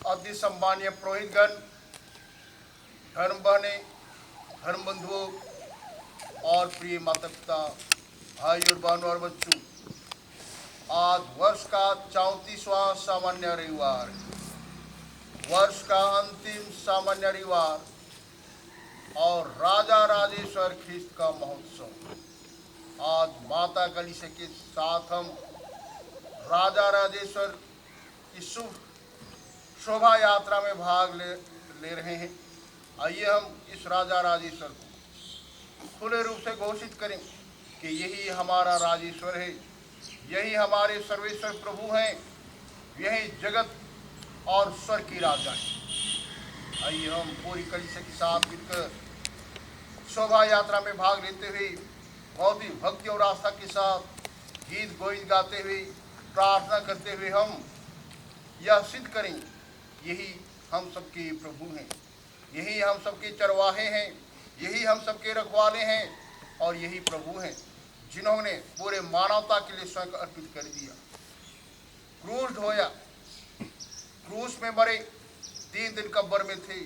अति सम्मानीय पुरोहितगण, धर्म बहने, धर्म बंधुओं और प्रिय माता पिता, भाई और बहनों और बच्चों, आज वर्ष का 34वां सामान्य रविवार, वर्ष का अंतिम सामान्य रविवार और राजा राजेश्वर ख्रिस्त का महोत्सव। आज माता कलीसिया के साथ हम राजा राजेश्वर की शुभ शोभा यात्रा में भाग ले रहे हैं। आइए हम इस राजा राजेश्वर को खुले रूप से घोषित करें कि यही हमारा राजेश्वर है, यही हमारे सर्वेश्वर प्रभु हैं, यही जगत और स्वर की राजा है। आइए हम पूरी कलीसिया के साथ मिलकर शोभा यात्रा में भाग लेते हुए बहुत ही भक्ति और आस्था के साथ गीत गोविंद गाते हुए प्रार्थना करते हुए हम यह सिद्ध करें, यही हम सबके प्रभु हैं, यही हम सबके चरवाहे हैं, यही हम सबके रखवाले हैं और यही प्रभु हैं जिन्होंने पूरे मानवता के लिए स्वयं अर्पित कर दिया, क्रूस ढोया, क्रूस में मरे, 3 दिन कब्र में थे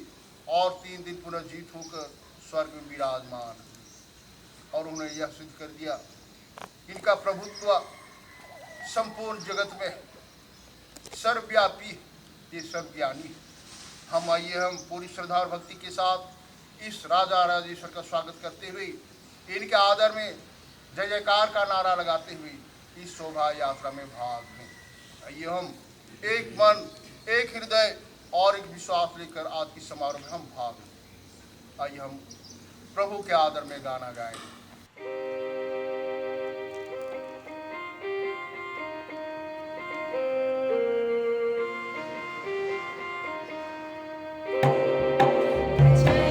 और 3 दिन पुनर्जीवित होकर स्वर्ग में विराजमान, और उन्होंने यह सिद्ध कर दिया इनका प्रभुत्व संपूर्ण जगत में सर्वव्यापी, ये सर्वज्ञानी। हम आइए हम पूरी श्रद्धा और भक्ति के साथ इस राजा राजेश्वर का स्वागत करते हुए इनके आदर में जय जयकार का नारा लगाते हुए इस शोभा यात्रा में भाग लें। आइए हम एक मन, एक हृदय और एक विश्वास लेकर आज की समारोह में हम भाग लें। आइए हम प्रभु के आदर में गाना गाएं। जय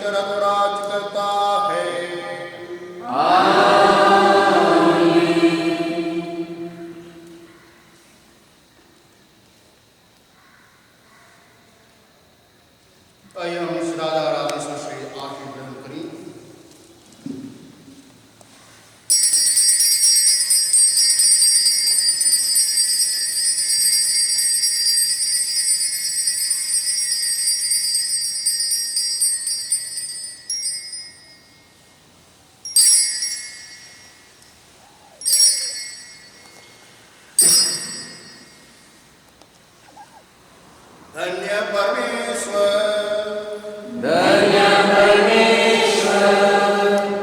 तरह राज करता है। आइए हम इस राधा राधेश्वर से आशीर्वाद ग्रहण करें। धन्य परमेश्वर,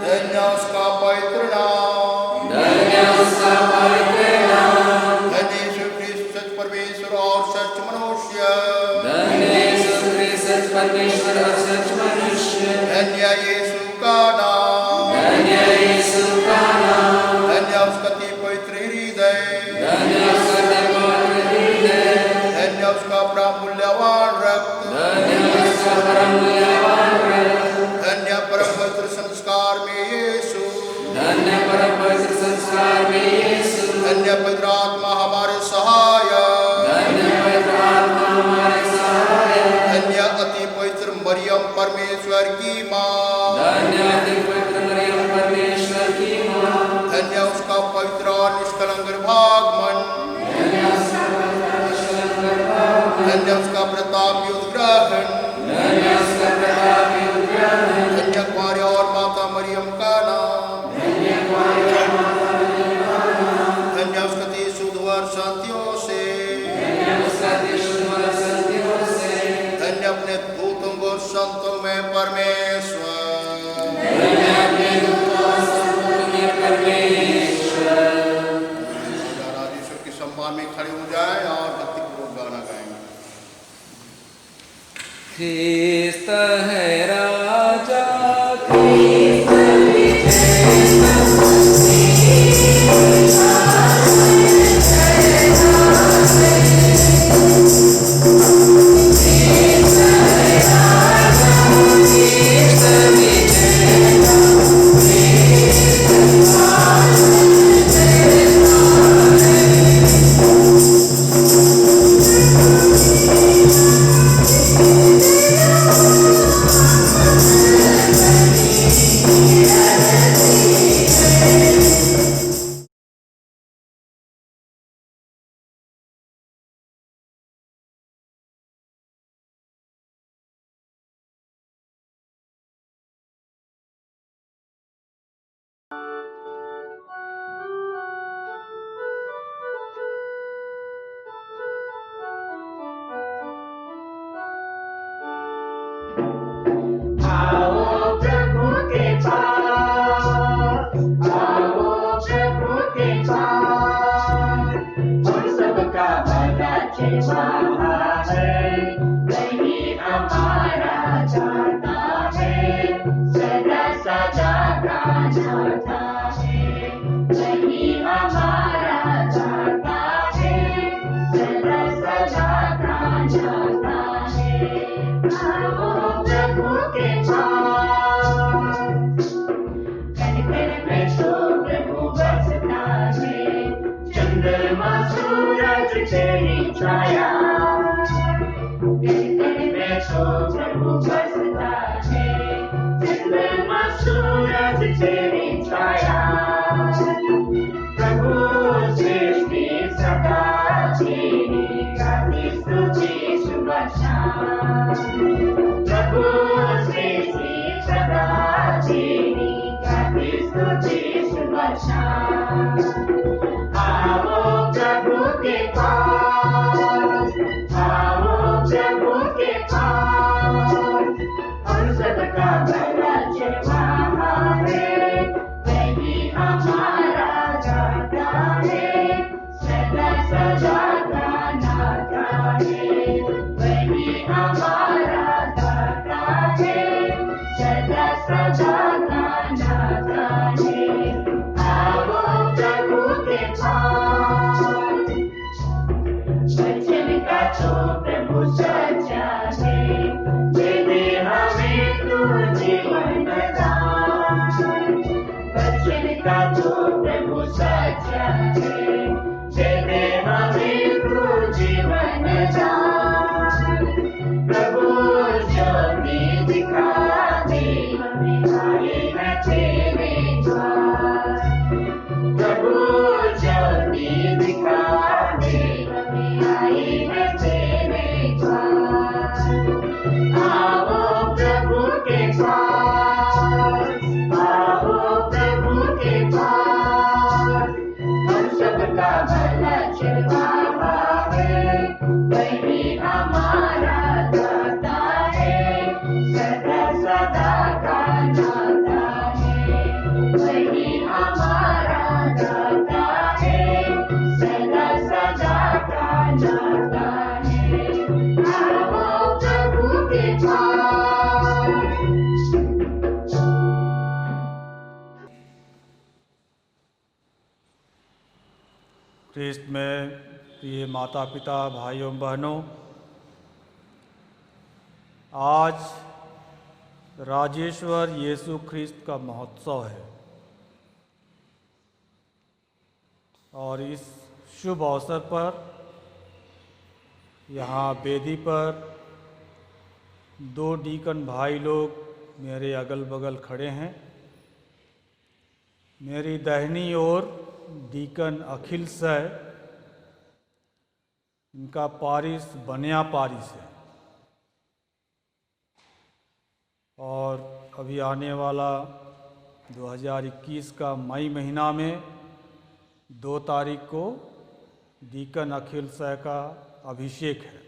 धन्य उसका पवित्र नाम, धन्य यीशु ख्रिस्त सच परमेश्वर और सच मनुष्य, धन्य यीशु का नाम, धन्य उसका अति पवित्र हृदय, धन्य उसका बड़ा मूल्यवान रक्त, धन्य परम पवित्र संस्कार में यीशु, धन्य पवित्र आत्मा हमारे सहायक, धन्य अति पवित्र मरियम परमेश्वर की माँ, धन्य उसका पवित्र और निष्कलंक भागमन, धन्य उसका प्रतापी उद्ग्रहण, धन्य कुमारी और माता मरियम का नाम, धन्य उसका शुद्ध वर शांतियों से, धन्य अपने दूतों और संतों में परमेश्वर, राजेश्वर के सम्मान में खड़े हो जाए और भक्तिपूर्वक गाना गाएंगे। ख्रिस्त है राजा, सदा ख्रिस्त में प्रिय माता पिता भाइयों बहनों, आज राजेश्वर यीशु ख्रिस्त का महोत्सव है और इस शुभ अवसर पर यहाँ वेदी पर दो डीकन भाई लोग मेरे अगल बगल खड़े हैं। मेरी दाहिनी ओर डीकन अखिल से, इनका पारिस बनिया पारिस है और अभी आने वाला 2021 का मई महीना में 2 तारीख को डीकन अखिल से का अभिषेक है।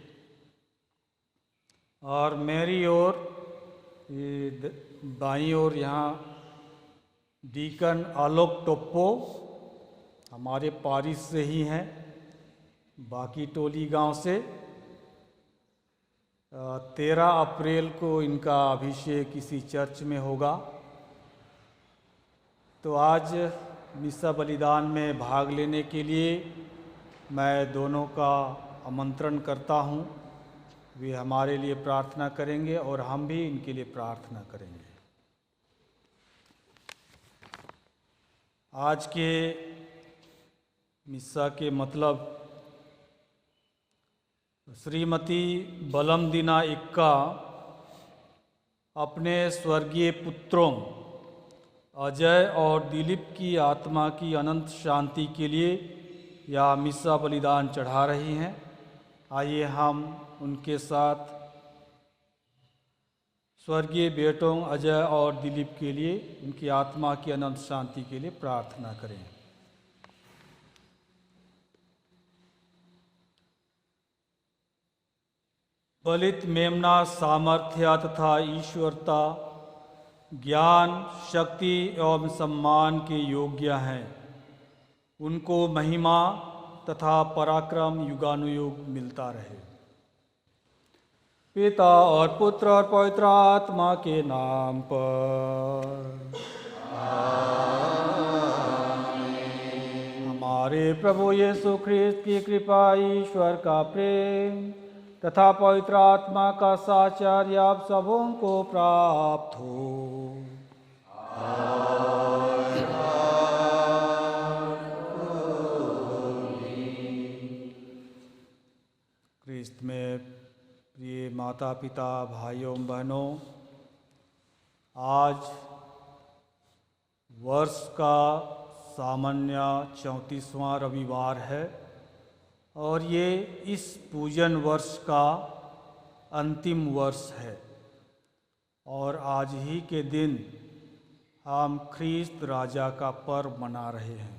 और मेरी ओर बाईं ओर यहाँ डीकन आलोक टोप्पो हमारे पारिस से ही हैं, बाकी टोली गांव से। 13 अप्रैल को इनका अभिषेक किसी चर्च में होगा। तो आज मिस्सा बलिदान में भाग लेने के लिए मैं दोनों का आमंत्रण करता हूं। वे हमारे लिए प्रार्थना करेंगे और हम भी इनके लिए प्रार्थना करेंगे। आज के मिस्सा के मतलब श्रीमती बलमदीना इक्का अपने स्वर्गीय पुत्रों अजय और दिलीप की आत्मा की अनंत शांति के लिए यह मिस्सा बलिदान चढ़ा रही हैं। आइए हम उनके साथ स्वर्गीय बेटों अजय और दिलीप के लिए, उनकी आत्मा की अनंत शांति के लिए प्रार्थना करें। बलित मेमना सामर्थ्य तथा ईश्वरता, ज्ञान, शक्ति एवं सम्मान के योग्य हैं। उनको महिमा तथा पराक्रम युगानुयुग मिलता रहे। पिता और पुत्र और पवित्र आत्मा के नाम पर हमारे प्रभु यीशु ख्रिस्त की कृपा, ईश्वर का प्रेम तथा पवित्र आत्मा का साचार्य आप सबों को प्राप्त हो। ख्रिस्त में प्रिय माता पिता भाइयों बहनों, आज वर्ष का सामान्य 34वां रविवार है और ये इस पूजन वर्ष का अंतिम वर्ष है। और आज ही के दिन हम ख्रिस्त राजा का पर्व मना रहे हैं।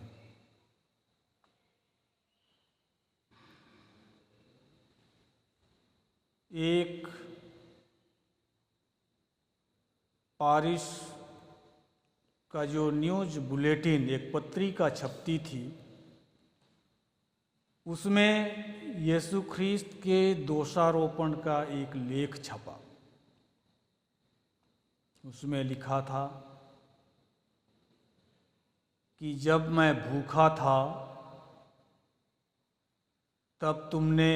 एक पारिस का जो न्यूज़ बुलेटिन, एक पत्रिका छपती थी, उसमें यीशु ख्रिस्त के दोषारोपण का एक लेख छपा। उसमें लिखा था कि जब मैं भूखा था तब तुमने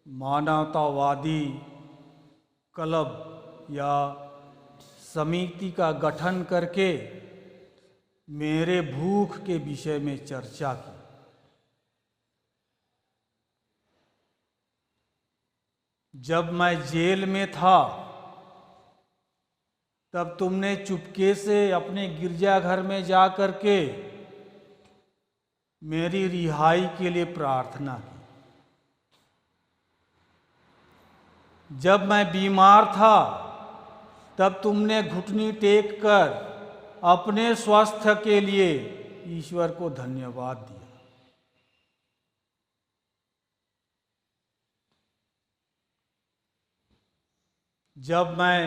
मानवतावादी क्लब या समिति का गठन करके मेरे भूख के विषय में चर्चा की। जब मैं जेल में था तब तुमने चुपके से अपने गिरजाघर में जा कर के मेरी रिहाई के लिए प्रार्थना की। जब मैं बीमार था तब तुमने घुटनी टेक कर अपने स्वास्थ्य के लिए ईश्वर को धन्यवाद दिया। जब मैं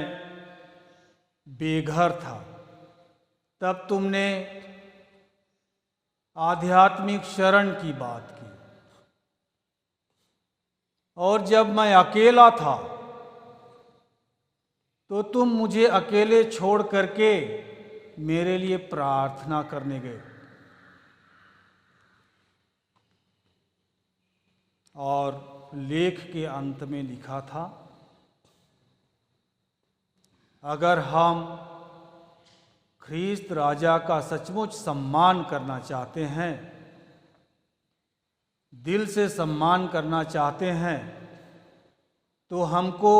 बेघर था तब तुमने आध्यात्मिक शरण की बात की। और जब मैं अकेला था तो तुम मुझे अकेले छोड़ करके मेरे लिए प्रार्थना करने गए। और लेख के अंत में लिखा था, अगर हम ख्रीस्त राजा का सचमुच सम्मान करना चाहते हैं, दिल से सम्मान करना चाहते हैं, तो हमको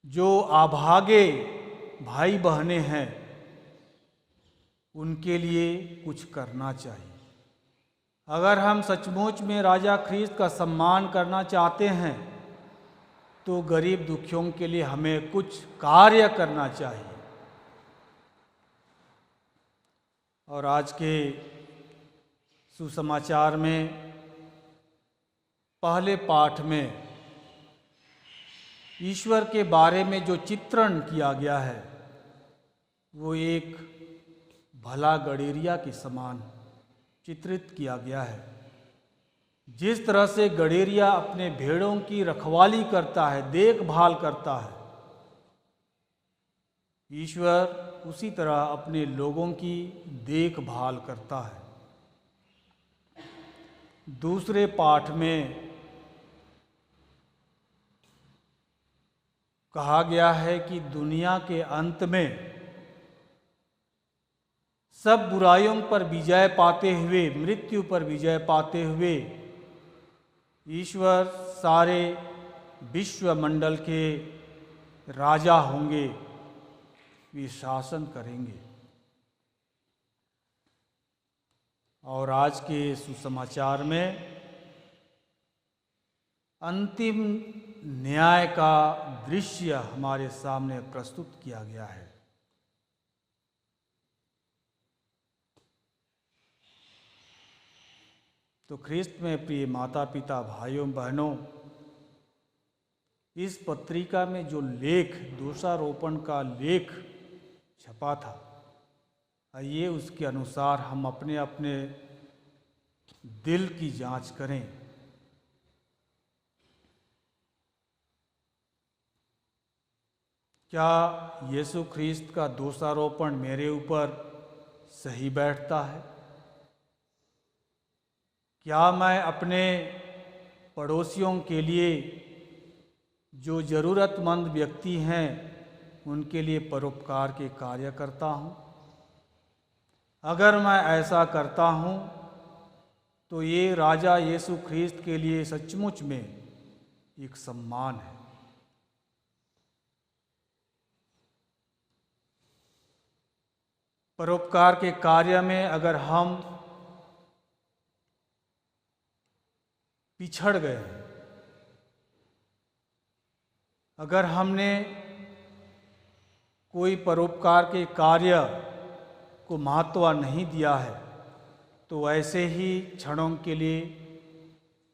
जो अभागे भाई बहनें हैं उनके लिए कुछ करना चाहिए। अगर हम सचमुच में राजा ख्रीस्त का सम्मान करना चाहते हैं तो गरीब दुखियों के लिए हमें कुछ कार्य करना चाहिए। और आज के सुसमाचार में पहले पाठ में ईश्वर के बारे में जो चित्रण किया गया है वो एक भला गडेरिया के समान चित्रित किया गया है। जिस तरह से गडेरिया अपने भेड़ों की रखवाली करता है, देखभाल करता है, ईश्वर उसी तरह अपने लोगों की देखभाल करता है। दूसरे पाठ में कहा गया है कि दुनिया के अंत में सब बुराइयों पर विजय पाते हुए, मृत्यु पर विजय पाते हुए ईश्वर सारे विश्व मंडल के राजा होंगे, वे शासन करेंगे। और आज के सुसमाचार में अंतिम न्याय का दृश्य हमारे सामने प्रस्तुत किया गया है। तो ख्रीस्त में प्रिय माता पिता, भाइयों बहनों, इस पत्रिका में जो लेख, दोषारोपण का लेख छपा था, आइए उसके अनुसार हम अपने अपने दिल की जांच करें। क्या यीशु ख्रीस्त का दोषारोपण मेरे ऊपर सही बैठता है? क्या मैं अपने पड़ोसियों के लिए, जो ज़रूरतमंद व्यक्ति हैं, उनके लिए परोपकार के कार्य करता हूँ? अगर मैं ऐसा करता हूँ तो ये राजा यीशु ख्रीस्त के लिए सचमुच में एक सम्मान है। परोपकार के कार्य में अगर हम पिछड़ गए, अगर हमने कोई परोपकार के कार्य को महत्व नहीं दिया है, तो ऐसे ही क्षणों के लिए,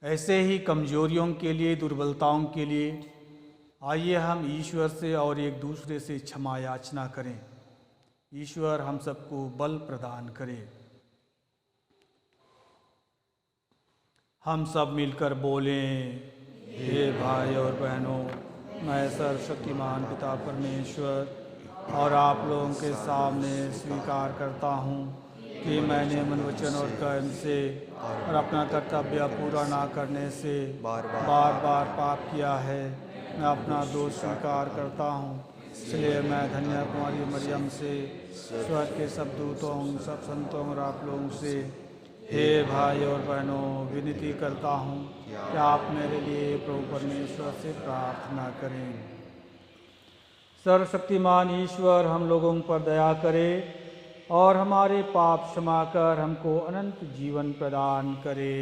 ऐसे ही कमजोरियों के लिए, दुर्बलताओं के लिए आइए हम ईश्वर से और एक दूसरे से क्षमा याचना करें। ईश्वर हम सबको बल प्रदान करे। हम सब मिलकर बोलें, हे भाई और बहनों, मैं सर्वशक्तिमान पिता परमेश्वर और आप लोगों के सामने स्वीकार करता हूँ कि मैंने मन, वचन और कर्म से और अपना कर्तव्य पूरा ना करने से बार बार पाप किया है। मैं अपना दोष स्वीकार करता हूँ। इसलिए मैं धन्य कुमारी मरियम से स्वर्ग के सब दूतों सब संतों और आप लोगों से हे भाई और बहनों विनती करता हूँ कि आप मेरे लिए प्रभु परमेश्वर से प्रार्थना करें। सर्वशक्तिमान ईश्वर हम लोगों पर दया करे और हमारे पाप क्षमा कर हमको अनंत जीवन प्रदान करे।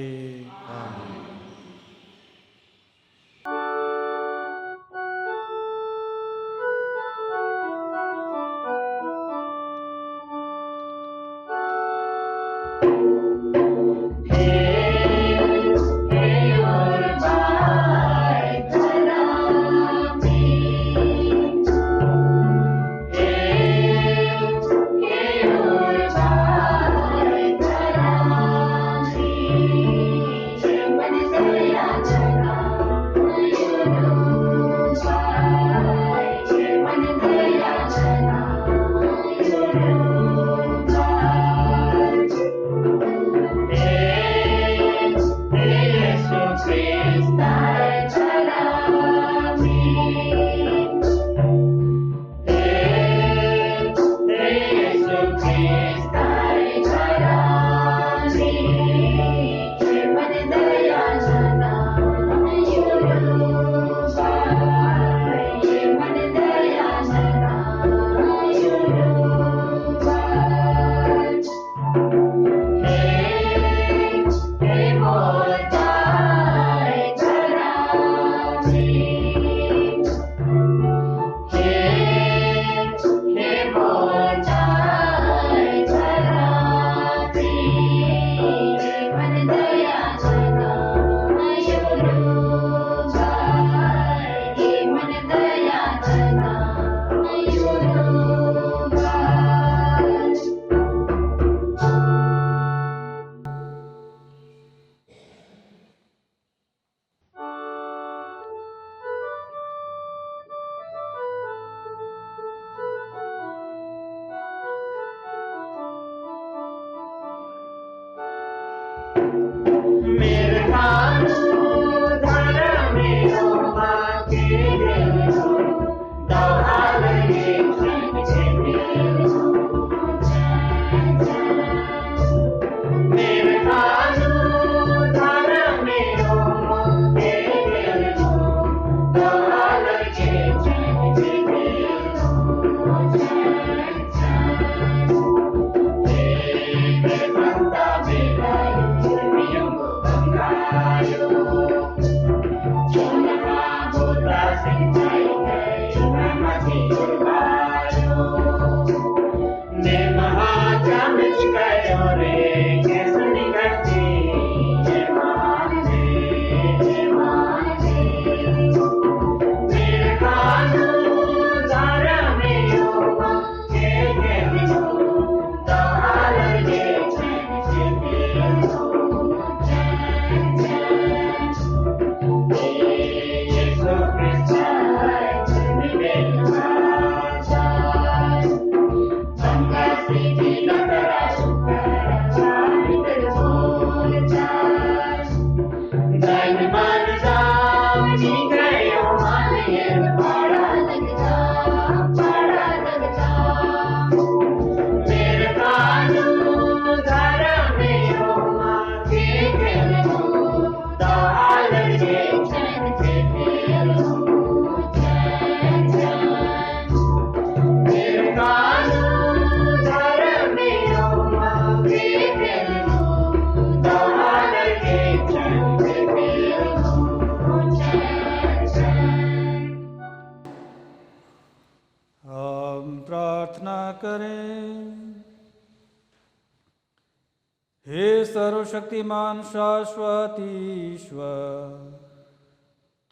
सर्वशक्तिमान शाश्वत ईश्वर,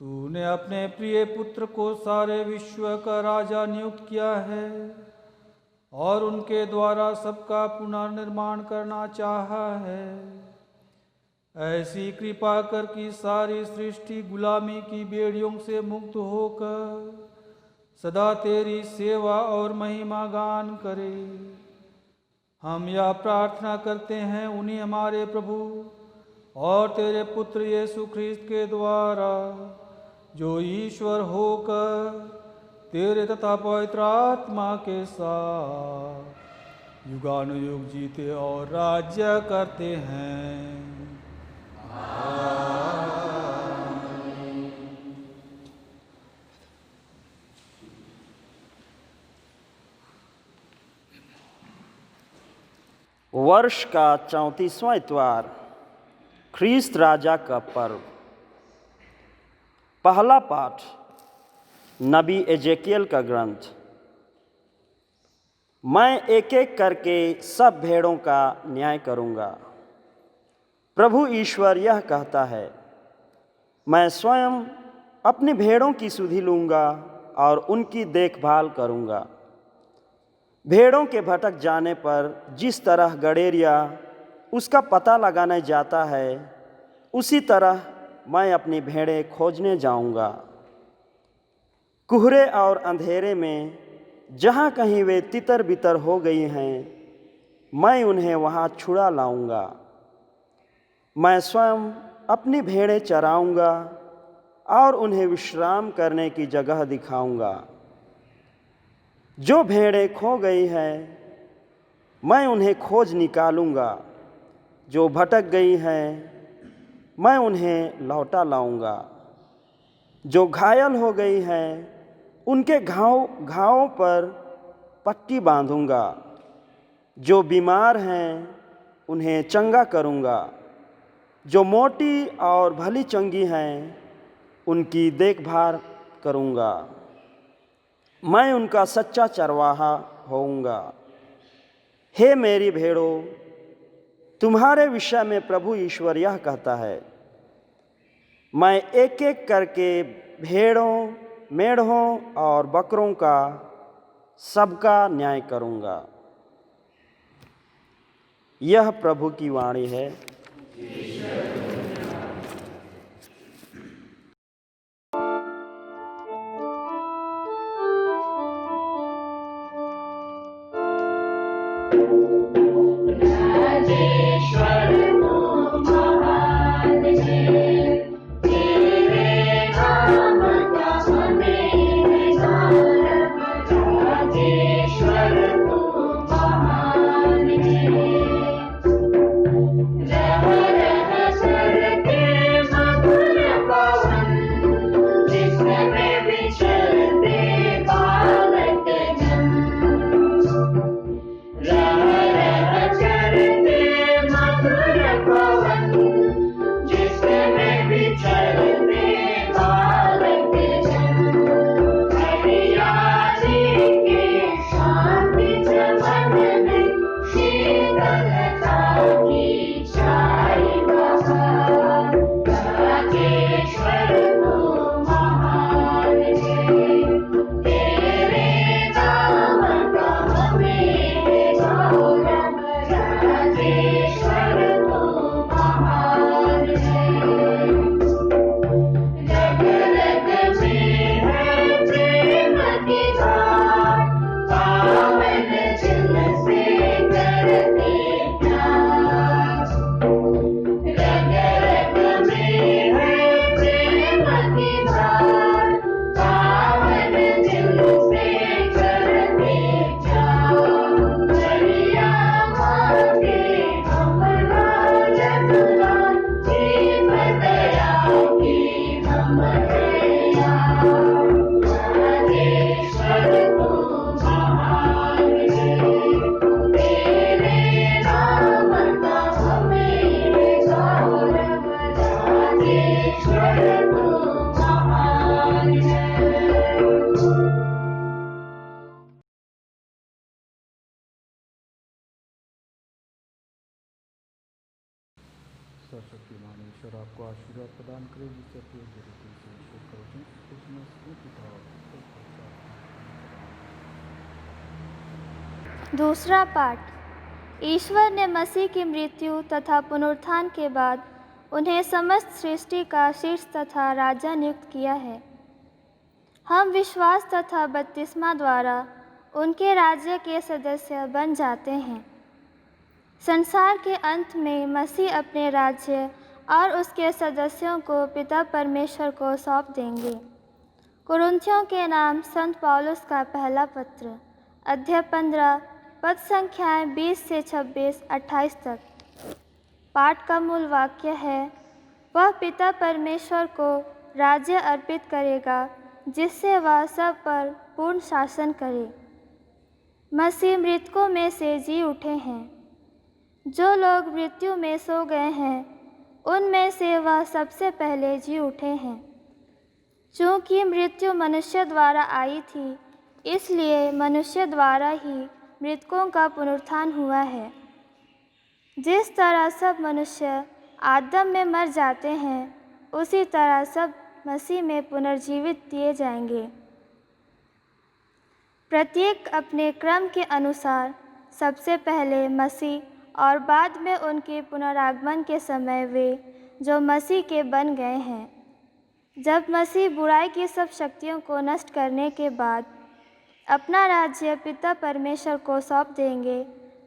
तूने अपने प्रिय पुत्र को सारे विश्व का राजा नियुक्त किया है और उनके द्वारा सबका पुनर्निर्माण करना चाहा है। ऐसी कृपा कर कि सारी सृष्टि गुलामी की बेड़ियों से मुक्त होकर सदा तेरी सेवा और महिमा गान करे। हम यह प्रार्थना करते हैं उन्हीं हमारे प्रभु और तेरे पुत्र यीशु ख्रिस्त के द्वारा, जो ईश्वर होकर तेरे तथा पवित्र आत्मा के साथ युगानुयुग जीते और राज्य करते हैं। वर्ष का 34वां इतवार, ख्रीस्त राजा का पर्व। पहला पाठ नबी एजेकियल का ग्रंथ। मैं एक एक करके सब भेड़ों का न्याय करूंगा। प्रभु ईश्वर यह कहता है, मैं स्वयं अपनी भेड़ों की सुधि लूँगा और उनकी देखभाल करूँगा। भेड़ों के भटक जाने पर जिस तरह गड़ेरिया उसका पता लगाने जाता है, उसी तरह मैं अपनी भेड़ें खोजने जाऊँगा। कुहरे और अंधेरे में जहाँ कहीं वे तितर बितर हो गई हैं, मैं उन्हें वहाँ छुड़ा लाऊँगा। मैं स्वयं अपनी भेड़ें चराऊँगा और उन्हें विश्राम करने की जगह दिखाऊँगा। जो भेड़ें खो गई हैं, मैं उन्हें खोज निकालूँगा। जो भटक गई हैं, मैं उन्हें लौटा लाऊँगा। जो घायल हो गई हैं, उनके घावों पर पट्टी बांधूँगा। जो बीमार हैं, उन्हें चंगा करूँगा। जो मोटी और भली चंगी हैं, उनकी देखभाल करूँगा। मैं उनका सच्चा चरवाहा होऊंगा। हे मेरी भेड़ों, तुम्हारे विषय में प्रभु ईश्वर यह कहता है, मैं एक एक करके भेड़ों, मेढ़ों और बकरों का सबका न्याय करूंगा। यह प्रभु की वाणी है। सर्वशक्तिमान ईश्वर आपको आशीर्वाद प्रदान करे, जिससे अपने रीति से ईश्वर का वचन उसमें पिता और दूसरा पाठ। ईश्वर ने मसीह की मृत्यु तथा पुनरुत्थान के बाद उन्हें समस्त सृष्टि का शीर्ष तथा राजा नियुक्त किया है। हम विश्वास तथा बपतिस्मा द्वारा उनके राज्य के सदस्य बन जाते हैं। संसार के अंत में मसीह अपने राज्य और उसके सदस्यों को पिता परमेश्वर को सौंप देंगे। कुरिन्थियों के नाम संत पौलुस का पहला पत्र, अध्याय 15, पद संख्याएँ 20 से 26, 28 तक। पाठ का मूल वाक्य है, वह पिता परमेश्वर को राज्य अर्पित करेगा जिससे वह सब पर पूर्ण शासन करे। मसीह मृतकों में से जी उठे हैं। जो लोग मृत्यु में सो गए हैं उनमें से वह सबसे पहले जी उठे हैं। चूँकि मृत्यु मनुष्य द्वारा आई थी, इसलिए मनुष्य द्वारा ही मृतकों का पुनरुत्थान हुआ है। जिस तरह सब मनुष्य आदम में मर जाते हैं, उसी तरह सब मसीह में पुनर्जीवित किए जाएंगे। प्रत्येक अपने क्रम के अनुसार, सबसे पहले मसीह और बाद में उनके पुनरागमन के समय वे जो मसीह के बन गए हैं। जब मसीह बुराई की सब शक्तियों को नष्ट करने के बाद अपना राज्य पिता परमेश्वर को सौंप देंगे,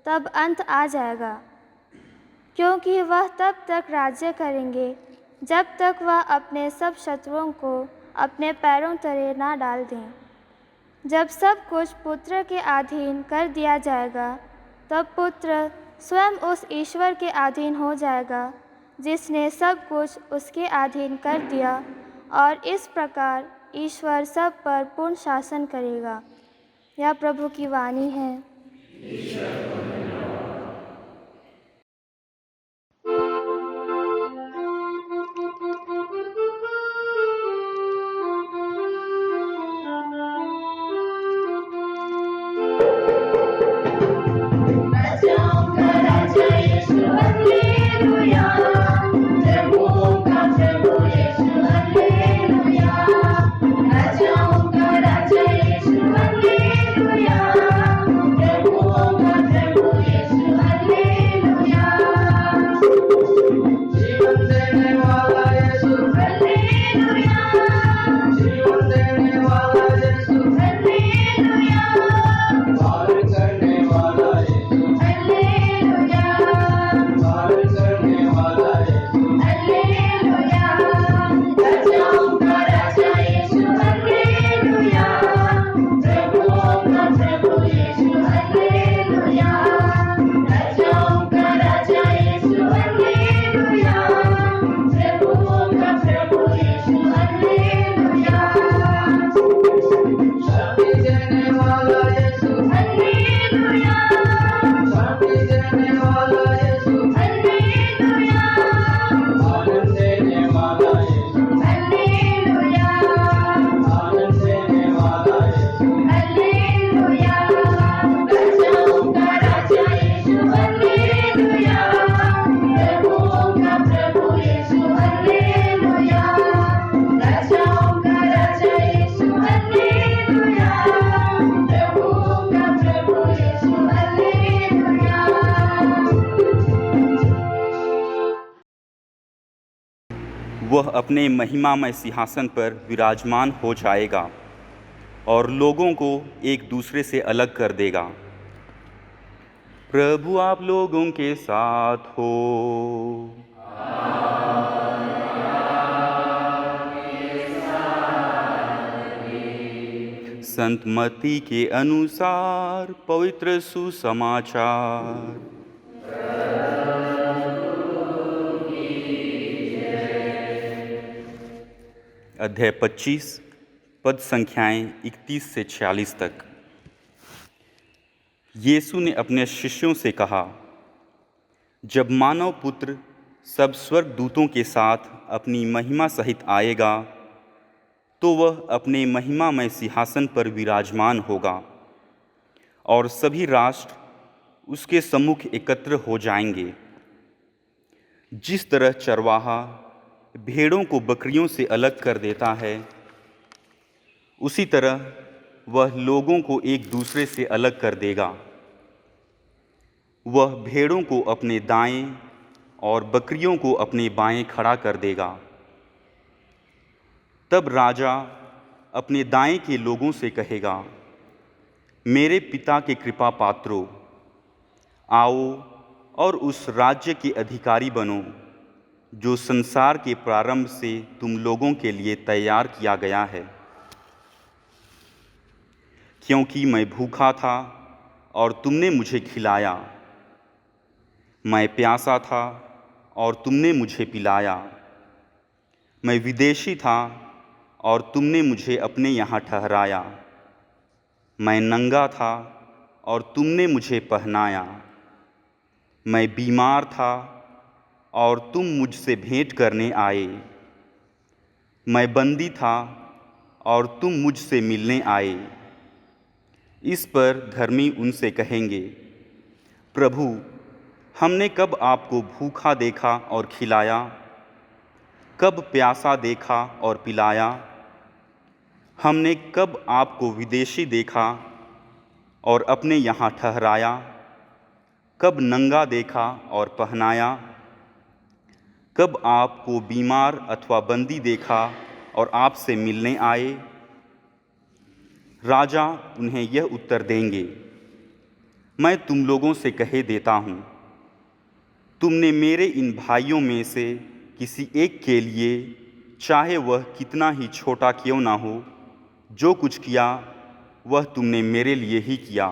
तब अंत आ जाएगा, क्योंकि वह तब तक राज्य करेंगे जब तक वह अपने सब शत्रुओं को अपने पैरों तले ना डाल दें। जब सब कुछ पुत्र के अधीन कर दिया जाएगा, तब पुत्र स्वयं उस ईश्वर के अधीन हो जाएगा जिसने सब कुछ उसके अधीन कर दिया, और इस प्रकार ईश्वर सब पर पूर्ण शासन करेगा। यह प्रभु की वाणी है। वह अपने महिमामय सिंहासन पर विराजमान हो जाएगा और लोगों को एक दूसरे से अलग कर देगा। प्रभु आप लोगों के साथ हो। संत मत्ती के अनुसार पवित्र सुसमाचार। अध्याय 25, पद संख्याएं 31 से 46 तक। यीशु ने अपने शिष्यों से कहा, जब मानव पुत्र सब स्वर्गदूतों के साथ अपनी महिमा सहित आएगा, तो वह अपने महिमामय सिंहासन पर विराजमान होगा और सभी राष्ट्र उसके सम्मुख एकत्र हो जाएंगे। जिस तरह चरवाहा भेड़ों को बकरियों से अलग कर देता है, उसी तरह वह लोगों को एक दूसरे से अलग कर देगा। वह भेड़ों को अपने दाएं और बकरियों को अपने बाएं खड़ा कर देगा। तब राजा अपने दाएं के लोगों से कहेगा, मेरे पिता के कृपा पात्रों, आओ और उस राज्य के अधिकारी बनो जो संसार के प्रारंभ से तुम लोगों के लिए तैयार किया गया है। क्योंकि मैं भूखा था और तुमने मुझे खिलाया, मैं प्यासा था और तुमने मुझे पिलाया, मैं विदेशी था और तुमने मुझे अपने यहाँ ठहराया, मैं नंगा था और तुमने मुझे पहनाया, मैं बीमार था और तुम मुझसे भेंट करने आए, मैं बंदी था और तुम मुझसे मिलने आए। इस पर धर्मी उनसे कहेंगे, प्रभु, हमने कब आपको भूखा देखा और खिलाया, कब प्यासा देखा और पिलाया? हमने कब आपको विदेशी देखा और अपने यहाँ ठहराया, कब नंगा देखा और पहनाया? कब आपको बीमार अथवा बंदी देखा और आपसे मिलने आए? राजा उन्हें यह उत्तर देंगे, मैं तुम लोगों से कहे देता हूँ, तुमने मेरे इन भाइयों में से किसी एक के लिए, चाहे वह कितना ही छोटा क्यों ना हो, जो कुछ किया वह तुमने मेरे लिए ही किया।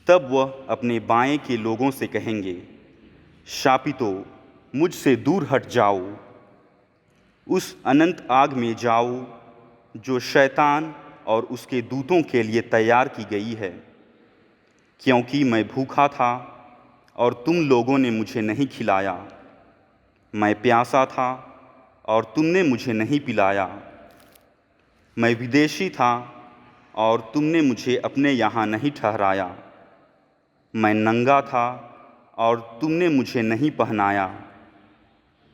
तब वह अपने बाएं के लोगों से कहेंगे, शापितो, मुझसे दूर हट जाओ, उस अनंत आग में जाओ जो शैतान और उसके दूतों के लिए तैयार की गई है। क्योंकि मैं भूखा था और तुम लोगों ने मुझे नहीं खिलाया, मैं प्यासा था और तुमने मुझे नहीं पिलाया, मैं विदेशी था और तुमने मुझे अपने यहाँ नहीं ठहराया, मैं नंगा था और तुमने मुझे नहीं पहनाया,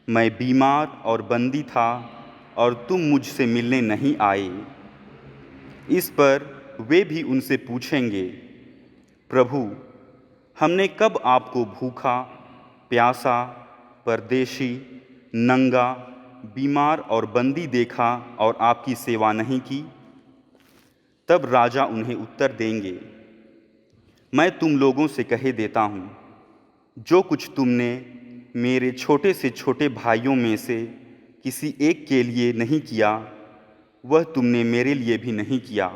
मैं बीमार और बंदी था और तुम मुझसे मिलने नहीं आए। इस पर वे भी उनसे पूछेंगे, प्रभु, हमने कब आपको भूखा, प्यासा, परदेशी, नंगा, बीमार और बंदी देखा और आपकी सेवा नहीं की? तब राजा उन्हें उत्तर देंगे, मैं तुम लोगों से कहे देता हूँ, जो कुछ तुमने मेरे छोटे से छोटे भाइयों में से किसी एक के लिए नहीं किया, वह तुमने मेरे लिए भी नहीं किया।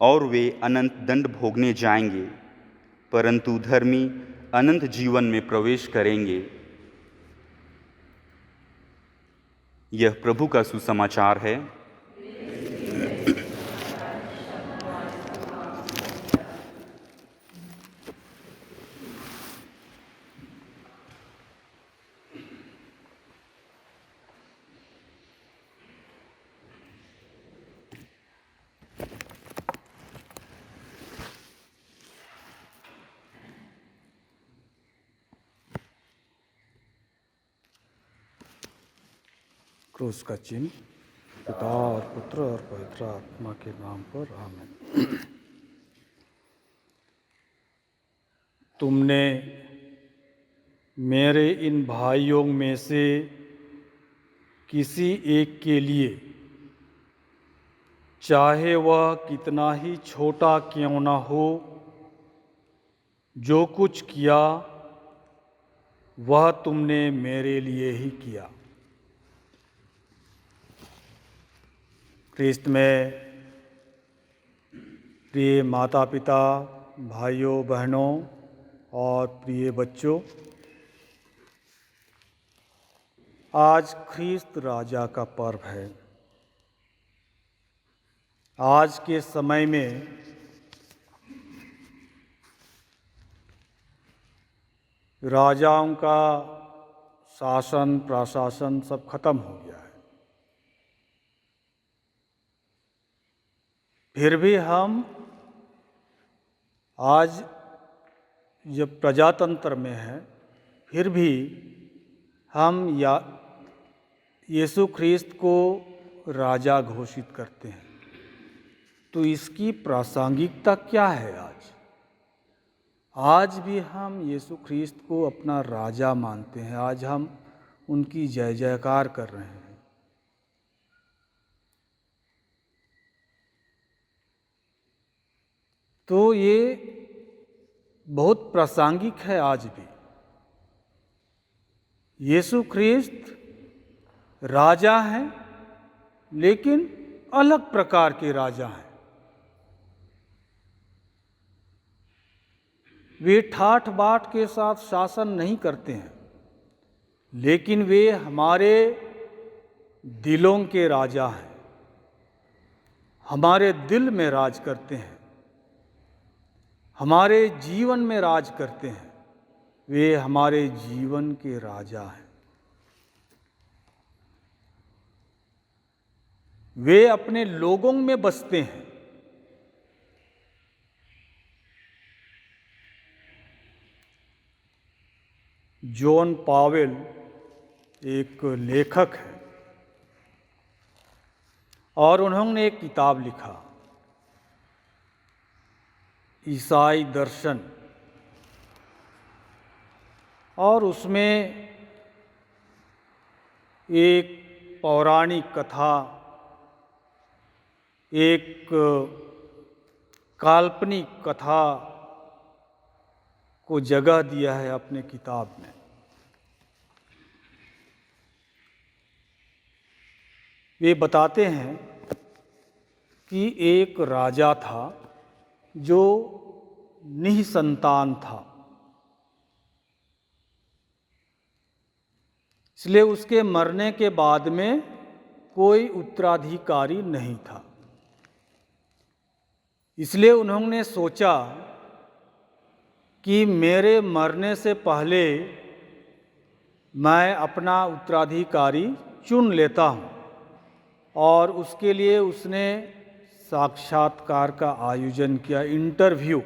और वे अनंत दंड भोगने जाएंगे, परंतु धर्मी अनंत जीवन में प्रवेश करेंगे। यह प्रभु का सुसमाचार है। क्रूस का चिन्ह पिता और पुत्र और पवित्र आत्मा के नाम पर आमीन। तुमने मेरे इन भाइयों में से किसी एक के लिए, चाहे वह कितना ही छोटा क्यों ना हो, जो कुछ किया वह तुमने मेरे लिए ही किया। ख्रिस्त में प्रिय माता पिता, भाइयों बहनों और प्रिय बच्चों, आज ख्रिस्त राजा का पर्व है। आज के समय में राजाओं का शासन प्रशासन सब खत्म हो गया है। फिर भी हम आज जब प्रजातंत्र में हैं, फिर भी हम यीशु ख्रिस्त को राजा घोषित करते हैं। तो इसकी प्रासंगिकता क्या है? आज भी हम यीशु ख्रिस्त को अपना राजा मानते हैं। आज हम उनकी जय जयकार कर रहे हैं। तो ये बहुत प्रासंगिक है आज भी। यीशु ख्रिस्त राजा हैं, लेकिन अलग प्रकार के राजा हैं। वे ठाठ बाट के साथ शासन नहीं करते हैं, लेकिन वे हमारे दिलों के राजा हैं, हमारे दिल में राज करते हैं, हमारे जीवन में राज करते हैं। वे हमारे जीवन के राजा हैं। वे अपने लोगों में बसते हैं। जॉन पावेल एक लेखक है और उन्होंने एक किताब लिखा, ईसाई दर्शन, और उसमें एक पौराणिक कथा, एक काल्पनिक कथा को जगह दिया है अपने किताब में। वे बताते हैं कि एक राजा था जो निसंतान था, इसलिए उसके मरने के बाद में कोई उत्तराधिकारी नहीं था। इसलिए उन्होंने सोचा कि मेरे मरने से पहले मैं अपना उत्तराधिकारी चुन लेता हूँ, और उसके लिए उसने साक्षात्कार का आयोजन किया, इंटरव्यू।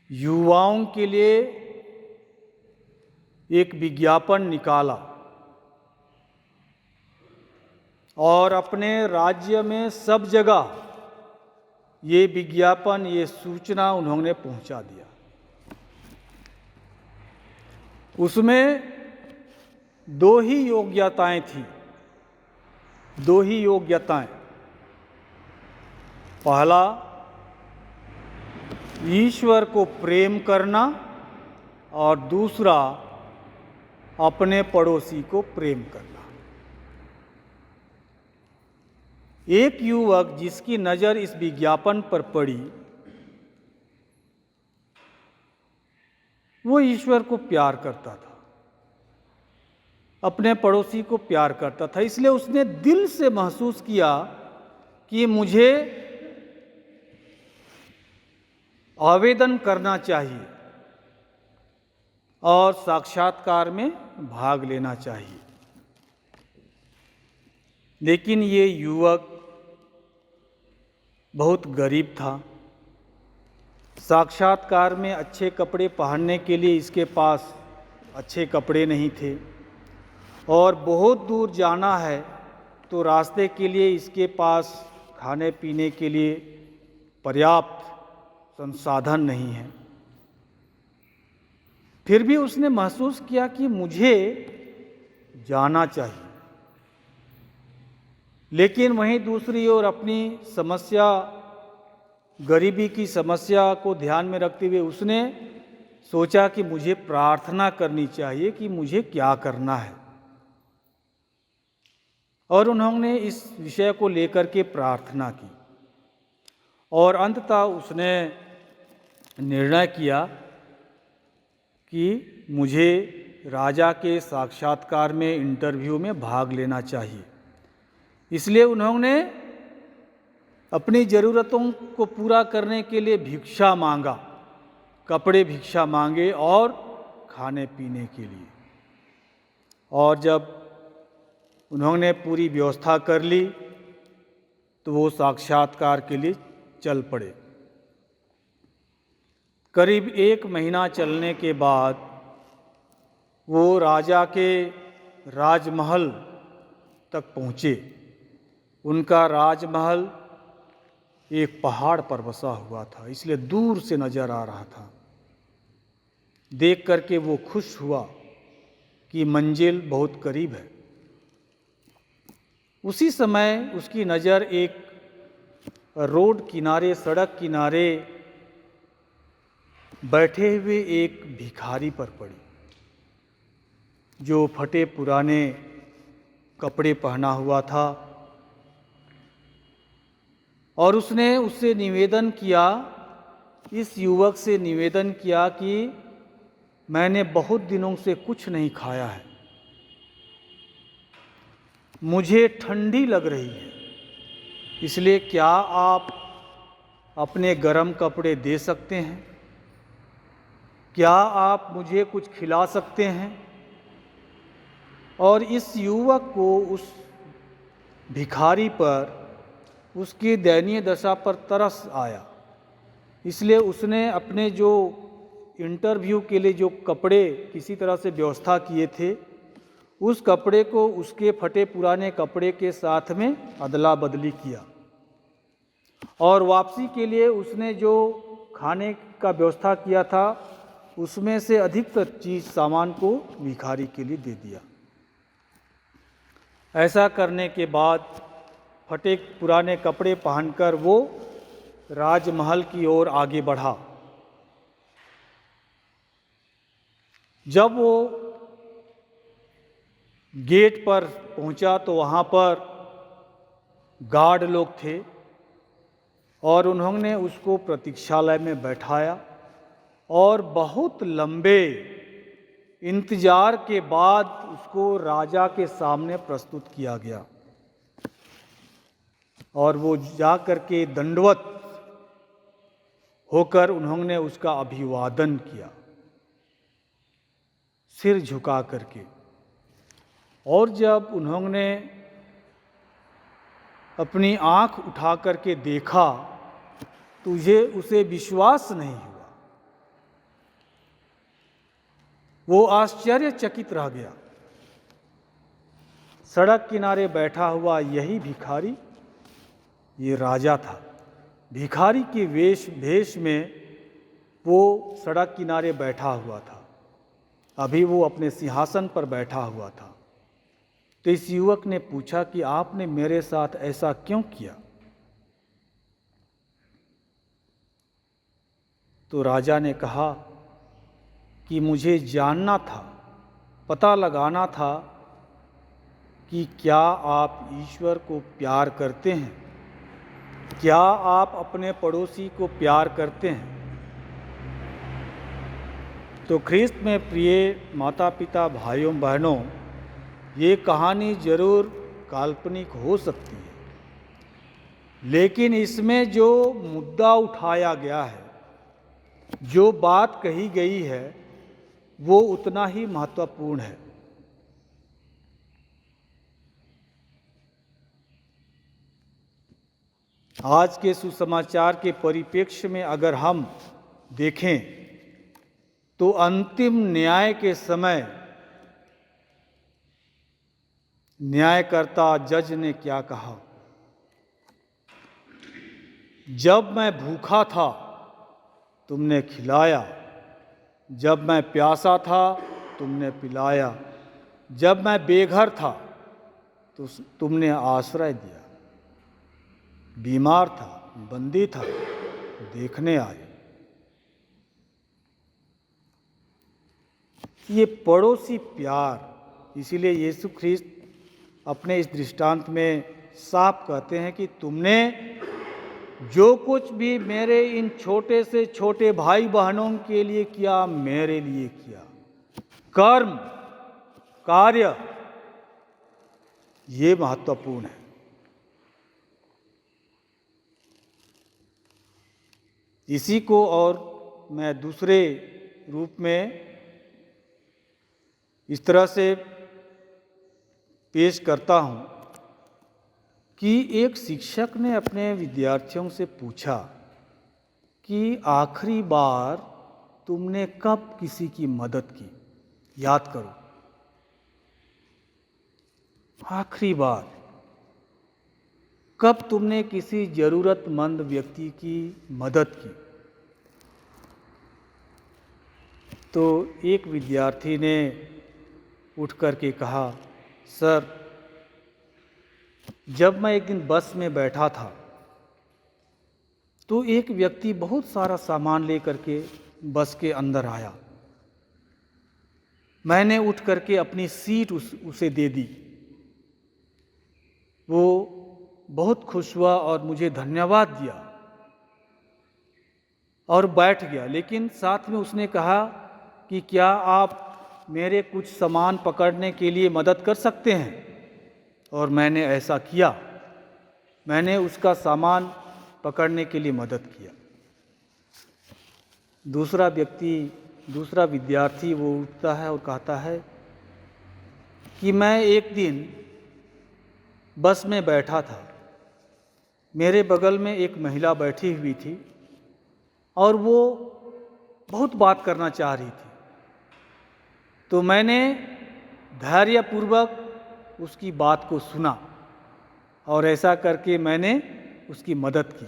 युवाओं के लिए एक विज्ञापन निकाला और अपने राज्य में सब जगह ये विज्ञापन, ये सूचना उन्होंने पहुंचा दिया। उसमें दो ही योग्यताएं थी, दो ही योग्यताएं। पहला, ईश्वर को प्रेम करना, और दूसरा, अपने पड़ोसी को प्रेम करना। एक युवक जिसकी नज़र इस विज्ञापन पर पड़ी, वो ईश्वर को प्यार करता था, अपने पड़ोसी को प्यार करता था। इसलिए उसने दिल से महसूस किया कि मुझे आवेदन करना चाहिए और साक्षात्कार में भाग लेना चाहिए। लेकिन ये युवक बहुत गरीब था। साक्षात्कार में अच्छे कपड़े पहनने के लिए इसके पास अच्छे कपड़े नहीं थे, और बहुत दूर जाना है तो रास्ते के लिए इसके पास खाने पीने के लिए पर्याप्त संसाधन नहीं है। फिर भी उसने महसूस किया कि मुझे जाना चाहिए। लेकिन वहीं दूसरी ओर अपनी समस्या, गरीबी की समस्या को ध्यान में रखते हुए उसने सोचा कि मुझे प्रार्थना करनी चाहिए कि मुझे क्या करना है। और उन्होंने इस विषय को लेकर के प्रार्थना की, और अंततः उसने निर्णय किया कि मुझे राजा के साक्षात्कार में, इंटरव्यू में भाग लेना चाहिए। इसलिए उन्होंने अपनी ज़रूरतों को पूरा करने के लिए भिक्षा मांगा, कपड़े भिक्षा मांगे और खाने पीने के लिए। और जब उन्होंने पूरी व्यवस्था कर ली तो वो साक्षात्कार के लिए चल पड़े। करीब 1 महीना चलने के बाद वो राजा के राजमहल तक पहुँचे। उनका राजमहल एक पहाड़ पर बसा हुआ था, इसलिए दूर से नज़र आ रहा था। देख करके वो खुश हुआ कि मंजिल बहुत करीब है। उसी समय उसकी नज़र एक रोड किनारे, सड़क किनारे बैठे हुए एक भिखारी पर पड़ी, जो फटे पुराने कपड़े पहना हुआ था और उसने उससे निवेदन किया, इस युवक से निवेदन किया कि मैंने बहुत दिनों से कुछ नहीं खाया है, मुझे ठंडी लग रही है, इसलिए क्या आप अपने गर्म कपड़े दे सकते हैं? क्या आप मुझे कुछ खिला सकते हैं? और इस युवक को उस भिखारी पर, उसकी दयनीय दशा पर तरस आया, इसलिए उसने अपने जो इंटरव्यू के लिए जो कपड़े किसी तरह से व्यवस्था किए थे, उस कपड़े को उसके फटे पुराने कपड़े के साथ में अदला बदली किया और वापसी के लिए उसने जो खाने का व्यवस्था किया था उसमें से अधिकतर चीज़ सामान को भिखारी के लिए दे दिया। ऐसा करने के बाद फटे पुराने कपड़े पहनकर वो राजमहल की ओर आगे बढ़ा। जब वो गेट पर पहुंचा तो वहाँ पर गार्ड लोग थे और उन्होंने उसको प्रतीक्षालय में बैठाया और बहुत लंबे इंतजार के बाद उसको राजा के सामने प्रस्तुत किया गया और वो जा कर के दंडवत होकर उन्होंने उसका अभिवादन किया, सिर झुका करके। और जब उन्होंने अपनी आंख उठा करके देखा तो उसे विश्वास नहीं हुआ, वो आश्चर्यचकित रह गया। सड़क किनारे बैठा हुआ यही भिखारी ये राजा था। भिखारी के भेष में वो सड़क किनारे बैठा हुआ था, अभी वो अपने सिंहासन पर बैठा हुआ था। तो इस युवक ने पूछा कि आपने मेरे साथ ऐसा क्यों किया? तो राजा ने कहा कि मुझे जानना था, पता लगाना था कि क्या आप ईश्वर को प्यार करते हैं, क्या आप अपने पड़ोसी को प्यार करते हैं। तो ख्रिस्त में प्रिय माता पिता भाइयों बहनों, ये कहानी जरूर काल्पनिक हो सकती है, लेकिन इसमें जो मुद्दा उठाया गया है, जो बात कही गई है, वो उतना ही महत्वपूर्ण है। आज के सुसमाचार के परिप्रेक्ष्य में अगर हम देखें तो अंतिम न्याय के समय न्यायकर्ता जज ने क्या कहा? जब मैं भूखा था तुमने खिलाया, जब मैं प्यासा था तुमने पिलाया, जब मैं बेघर था तो तुमने आश्रय दिया, बीमार था, बंदी था, देखने आए। ये पड़ोसी प्यार, इसीलिए यीशु ख्रिस्त अपने इस दृष्टांत में साफ कहते हैं कि तुमने जो कुछ भी मेरे इन छोटे से छोटे भाई बहनों के लिए किया, मेरे लिए किया। कर्म, कार्य, ये महत्वपूर्ण है। इसी को और मैं दूसरे रूप में इस तरह से पेश करता हूँ कि एक शिक्षक ने अपने विद्यार्थियों से पूछा कि आखिरी बार तुमने कब किसी की मदद की? याद करो, आखिरी बार कब तुमने किसी जरूरतमंद व्यक्ति की मदद की? तो एक विद्यार्थी ने उठ कर के कहा, सर, जब मैं एक दिन बस में बैठा था तो एक व्यक्ति बहुत सारा सामान लेकर के बस के अंदर आया। मैंने उठ करके अपनी सीट उसे दे दी। वो बहुत खुश हुआ और मुझे धन्यवाद दिया और बैठ गया। लेकिन साथ में उसने कहा कि क्या आप मेरे कुछ सामान पकड़ने के लिए मदद कर सकते हैं? और मैंने ऐसा किया। मैंने उसका सामान पकड़ने के लिए मदद किया। दूसरा विद्यार्थी वो उठता है और कहता है कि मैं एक दिन बस में बैठा था, मेरे बगल में एक महिला बैठी हुई थी और वो बहुत बात करना चाह रही थी। तो मैंने धैर्यपूर्वक उसकी बात को सुना और ऐसा करके मैंने उसकी मदद की।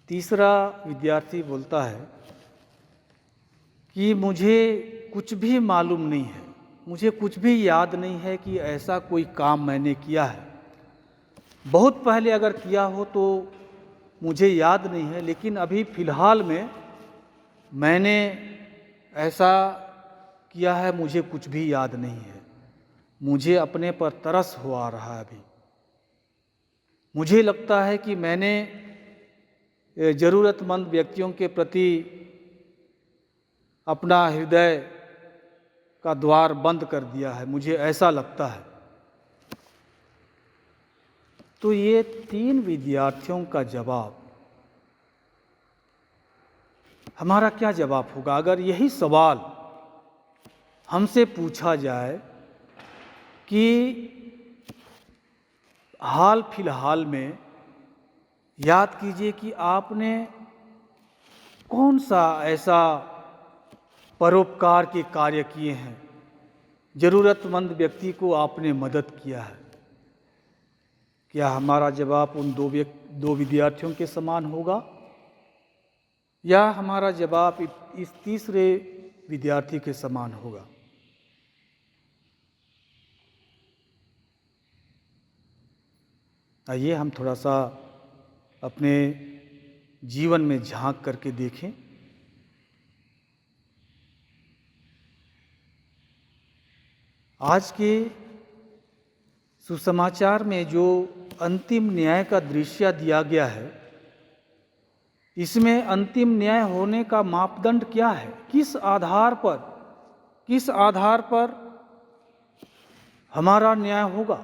तीसरा विद्यार्थी बोलता है कि मुझे कुछ भी मालूम नहीं है, मुझे कुछ भी याद नहीं है कि ऐसा कोई काम मैंने किया है। बहुत पहले अगर किया हो तो मुझे याद नहीं है, लेकिन अभी फ़िलहाल में मैंने ऐसा किया है, मुझे कुछ भी याद नहीं है। मुझे अपने पर तरस हो आ रहा है। अभी मुझे लगता है कि मैंने ज़रूरतमंद व्यक्तियों के प्रति अपना हृदय का द्वार बंद कर दिया है, मुझे ऐसा लगता है। तो ये 3 विद्यार्थियों का जवाब, हमारा क्या जवाब होगा अगर यही सवाल हमसे पूछा जाए कि हाल फिलहाल में याद कीजिए कि आपने कौन सा ऐसा परोपकार के कार्य किए हैं, ज़रूरतमंद व्यक्ति को आपने मदद किया है। क्या हमारा जवाब उन दो विद्यार्थियों के समान होगा या हमारा जवाब इस तीसरे विद्यार्थी के समान होगा? आइए हम थोड़ा सा अपने जीवन में झांक करके देखें। आज के सुसमाचार में जो अंतिम न्याय का दृश्य दिया गया है, इसमें अंतिम न्याय होने का मापदंड क्या है? किस आधार पर हमारा न्याय होगा?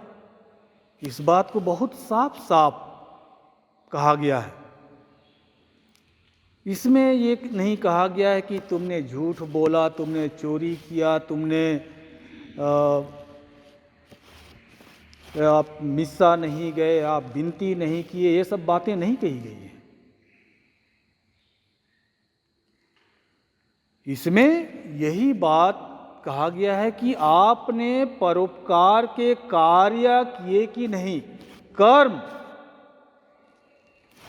इस बात को बहुत साफ साफ कहा गया है। इसमें ये नहीं कहा गया है कि तुमने झूठ बोला, तुमने चोरी किया, तुमने आप मिस्सा नहीं गए, आप विनती नहीं किए, ये सब बातें नहीं कही गई हैं। इसमें यही बात कहा गया है कि आपने परोपकार के कार्य किए कि नहीं, कर्म,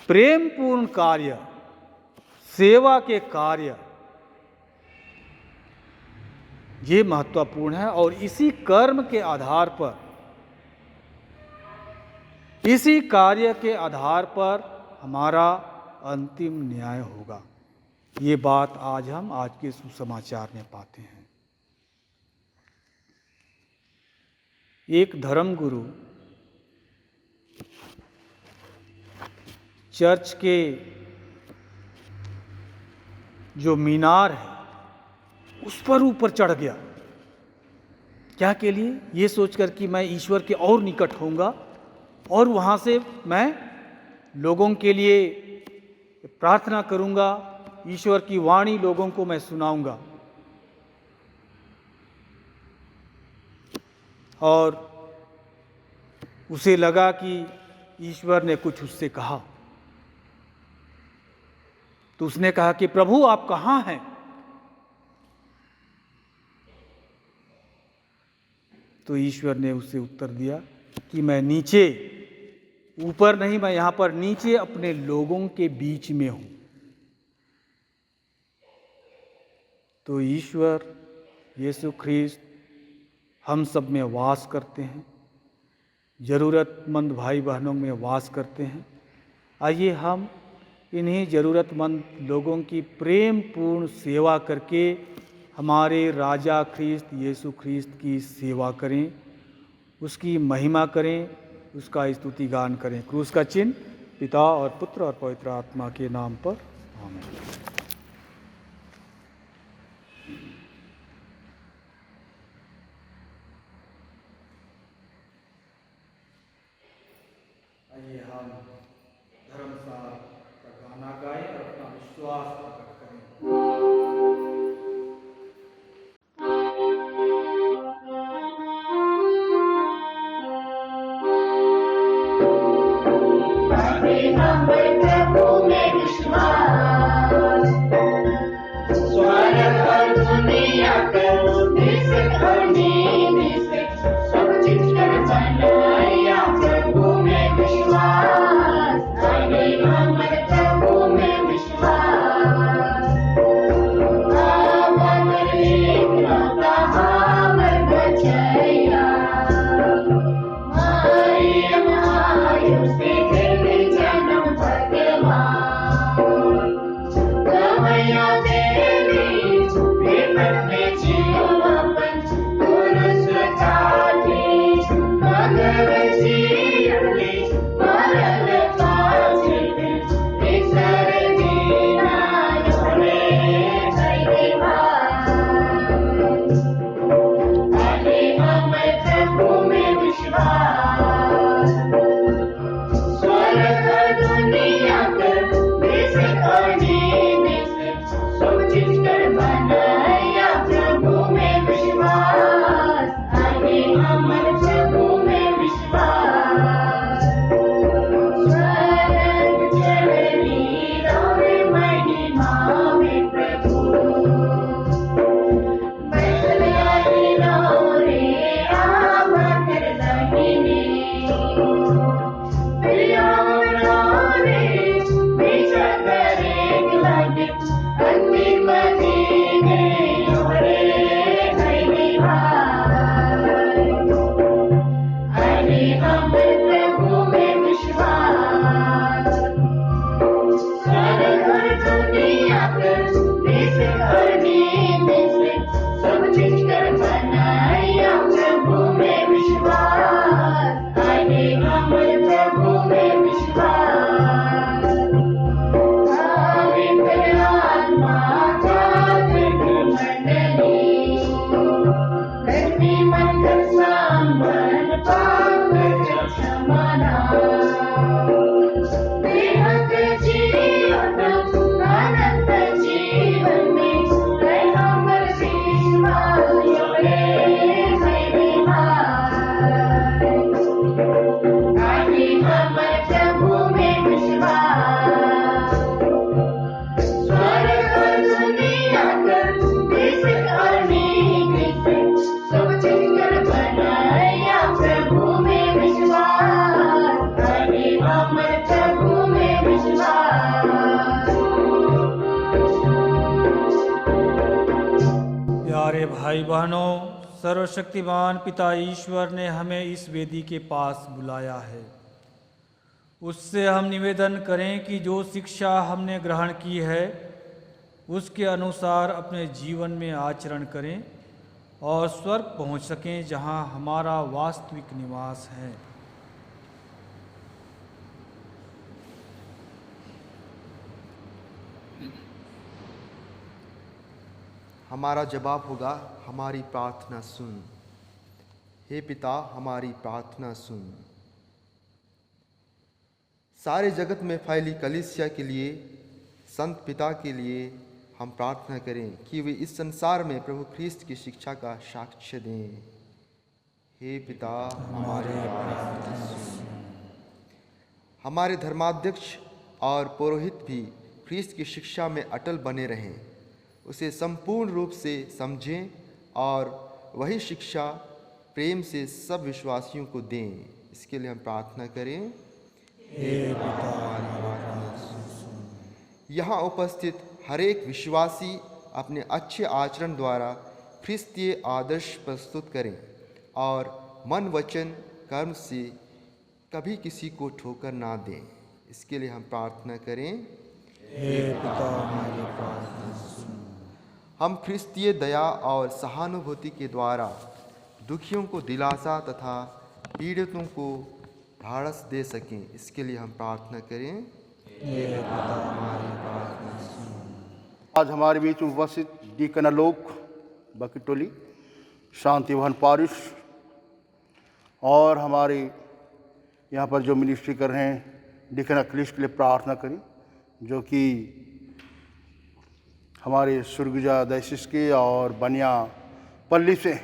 प्रेमपूर्ण कार्य, सेवा के कार्य, ये महत्वपूर्ण है। और इसी कर्म के आधार पर, इसी कार्य के आधार पर हमारा अंतिम न्याय होगा। ये बात हम आज के सुसमाचार में पाते हैं। एक धर्मगुरु चर्च के जो मीनार है उस पर ऊपर चढ़ गया। क्या के लिए? ये सोचकर कि मैं ईश्वर के और निकट होऊंगा और वहाँ से मैं लोगों के लिए प्रार्थना करूंगा, ईश्वर की वाणी लोगों को मैं सुनाऊंगा। और उसे लगा कि ईश्वर ने कुछ उससे कहा, तो उसने कहा कि प्रभु आप कहाँ हैं? तो ईश्वर ने उसे उत्तर दिया कि मैं नीचे, ऊपर नहीं, मैं यहाँ पर नीचे अपने लोगों के बीच में हूँ। तो ईश्वर यीशु ख्रीस्त हम सब में वास करते हैं, ज़रूरतमंद भाई बहनों में वास करते हैं। आइए हम इन्हीं ज़रूरतमंद लोगों की प्रेम पूर्ण सेवा करके हमारे राजा ख्रीस्त यीशु ख्रीस्त की सेवा करें, उसकी महिमा करें उसका स्तुति गान करें। क्रूस का चिन्ह पिता और पुत्र और पवित्र आत्मा के नाम पर आमीन। आइए हम धर्मसार का गाना गाएं और अपना विश्वास प्रकट करें। भाई बहनों, सर्वशक्तिमान पिता ईश्वर ने हमें इस वेदी के पास बुलाया है। उससे हम निवेदन करें कि जो शिक्षा हमने ग्रहण की है उसके अनुसार अपने जीवन में आचरण करें और स्वर्ग पहुंच सकें जहां हमारा वास्तविक निवास है। हमारा जवाब होगा, हमारी प्रार्थना सुन। हे पिता, हमारी प्रार्थना सुन। सारे जगत में फैली कलीसिया के लिए, संत पिता के लिए हम प्रार्थना करें कि वे इस संसार में प्रभु ख्रीस्त की शिक्षा का साक्ष्य दें। हे पिता, हमारी प्रार्थना सुन। हमारे धर्माध्यक्ष और पुरोहित भी ख्रीस्त की शिक्षा में अटल बने रहें, उसे संपूर्ण रूप से समझें और वही शिक्षा प्रेम से सब विश्वासियों को दें। इसके लिए हम प्रार्थना करें। हे यहाँ उपस्थित हर एक विश्वासी अपने अच्छे आचरण द्वारा ख्रिस्तीय आदर्श प्रस्तुत करें और मन वचन कर्म से कभी किसी को ठोकर ना दें। इसके लिए हम प्रार्थना करें। हे पिता, हमारी प्रार्थना सुन। हम ख्रिस्तीय दया और सहानुभूति के द्वारा दुखियों को दिलासा तथा पीड़ितों को ढाढ़स दे सकें, इसके लिए हम प्रार्थना करें। आज हमारे बीच उपस्थित डीकन आलोक बकीटोली, शांति भवन पारिश और हमारे यहाँ पर जो मिनिस्ट्री कर रहे हैं डीकन अखिलेश के लिए प्रार्थना करें, जो कि हमारे सुरगुजा दयसिस के और बनिया पल्ली से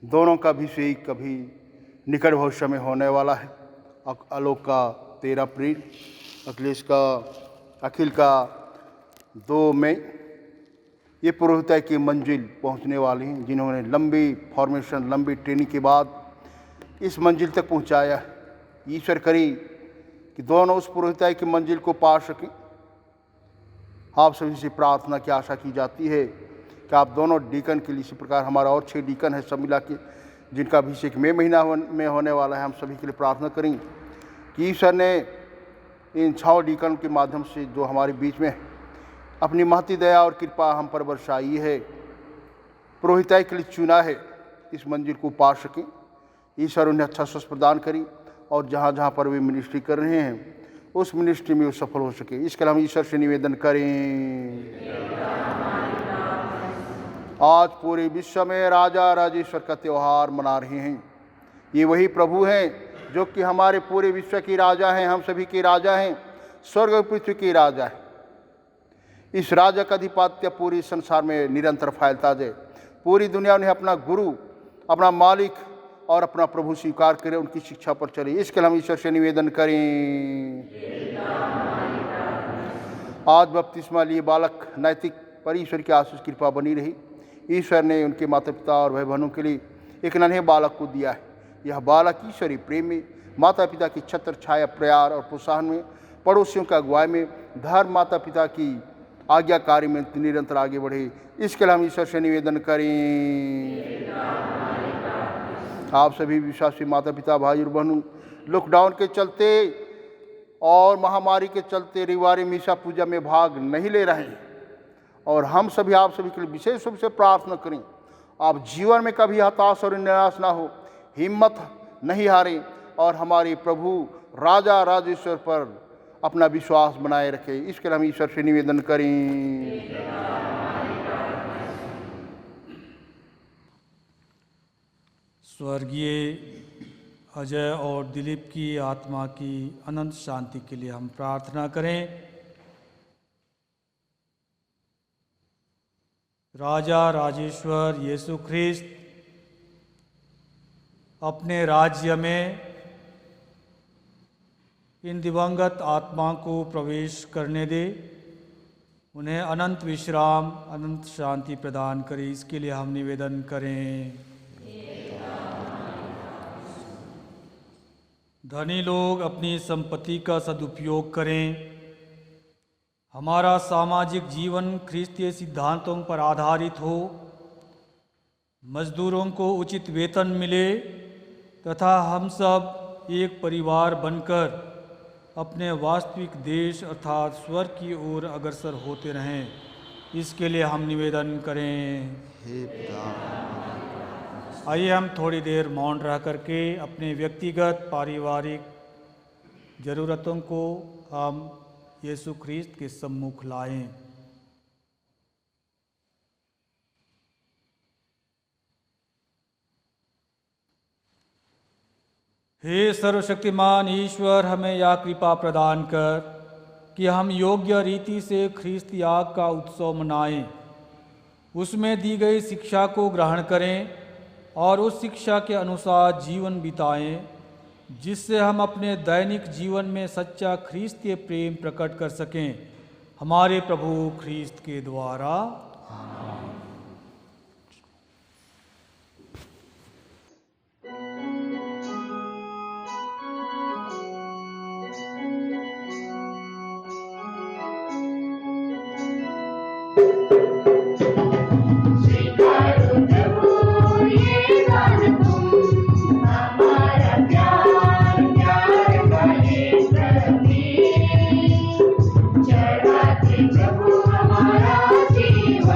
दोनों का भी से कभी निकट भविष्य में होने वाला है। आलोक का 13 अप्रैल, अखिलेश का अखिल का 2 मई ये पुरोहिताई की मंजिल पहुंचने वाले हैं, जिन्होंने लंबी फॉर्मेशन, लंबी ट्रेनिंग के बाद इस मंजिल तक पहुंचाया। ईश्वर करी कि दोनों उस पुरोहिताई की मंजिल को पा सकें। आप सभी से प्रार्थना की आशा की जाती है कि आप दोनों डीकन के लिए, इसी प्रकार हमारा और 6 डीकन है सब मिला के, जिनका अभिषेक मई महीना में होने वाला है, हम सभी के लिए प्रार्थना करें कि ईश्वर ने इन 6 डीकन के माध्यम से जो हमारे बीच में अपनी महती दया और कृपा हम पर बरसाई है, पुरोहिताई के लिए चुना है, इस मंजिल को पा सकें। ईश्वर उन्हें अच्छा स्वास्थ्य प्रदान करें और जहाँ जहाँ पर वे मिनिस्ट्री कर रहे हैं उस मिनिस्ट्री में वो सफल हो सके। इसके लिए हम ईश्वर से निवेदन करें। आज पूरे विश्व में राजा राजेश्वर का त्यौहार मना रहे हैं। ये वही प्रभु हैं जो कि हमारे पूरे विश्व के राजा हैं, हम सभी के राजा हैं, स्वर्ग और पृथ्वी के राजा हैं। इस राजा का अधिपत्य पूरे संसार में निरंतर फैलता जाए। पूरी दुनिया उन्हें अपना गुरु, अपना मालिक और अपना प्रभु स्वीकार करें, उनकी शिक्षा पर चले। इसके लिए हम ईश्वर से निवेदन करें। आज बपतिस्मा लिए बालक नैतिक पर ईश्वर की आशीष कृपा बनी रही। ईश्वर ने उनके माता पिता और भाई बहनों के लिए एक नन्हे बालक को दिया है। यह बालक ईश्वरीय प्रेम में, माता पिता की छत्र छाया, प्यार और प्रोत्साहन में, पड़ोसियों की अगुवाई में, धर्म, माता पिता की आज्ञाकारी में निरंतर आगे बढ़े। इसके लिए हम ईश्वर से निवेदन करें। आप सभी विश्वासी माता पिता, भाई और बहनों, लॉकडाउन के चलते और महामारी के चलते रविवार मीसा पूजा में भाग नहीं ले रहे हैं, और हम सभी आप सभी के लिए विशेष रूप से प्रार्थना करें, आप जीवन में कभी हताश और निराश ना हो, हिम्मत नहीं हारें और हमारे प्रभु राजा राजेश्वर पर अपना विश्वास बनाए रखें। इसके लिए हम ईश्वर से निवेदन करें। स्वर्गीय अजय और दिलीप की आत्मा की अनंत शांति के लिए हम प्रार्थना करें। राजा राजेश्वर यीशु ख्रिस्त अपने राज्य में इन दिवंगत आत्मा को प्रवेश करने दे, उन्हें अनंत विश्राम, अनंत शांति प्रदान करे। इसके लिए हम निवेदन करें। धनी लोग अपनी संपत्ति का सदुपयोग करें। हमारा सामाजिक जीवन ख्रिस्तीय सिद्धांतों पर आधारित हो। मजदूरों को उचित वेतन मिले तथा हम सब एक परिवार बनकर अपने वास्तविक देश अर्थात स्वर्ग की ओर अग्रसर होते रहें। इसके लिए हम निवेदन करें। हे पिता, आइए हम थोड़ी देर मौन रह करके अपने व्यक्तिगत पारिवारिक ज़रूरतों को हम यीशु ख्रिस्त के सम्मुख लाएं। हे सर्वशक्तिमान ईश्वर, हमें यह कृपा प्रदान कर कि हम योग्य रीति से ख्रिस्त याग का उत्सव मनाएं, उसमें दी गई शिक्षा को ग्रहण करें और उस शिक्षा के अनुसार जीवन बिताएं, जिससे हम अपने दैनिक जीवन में सच्चा ख्रिस्तीय प्रेम प्रकट कर सकें, हमारे प्रभु ख्रिस्त के द्वारा। प्रभु हमारा जीवन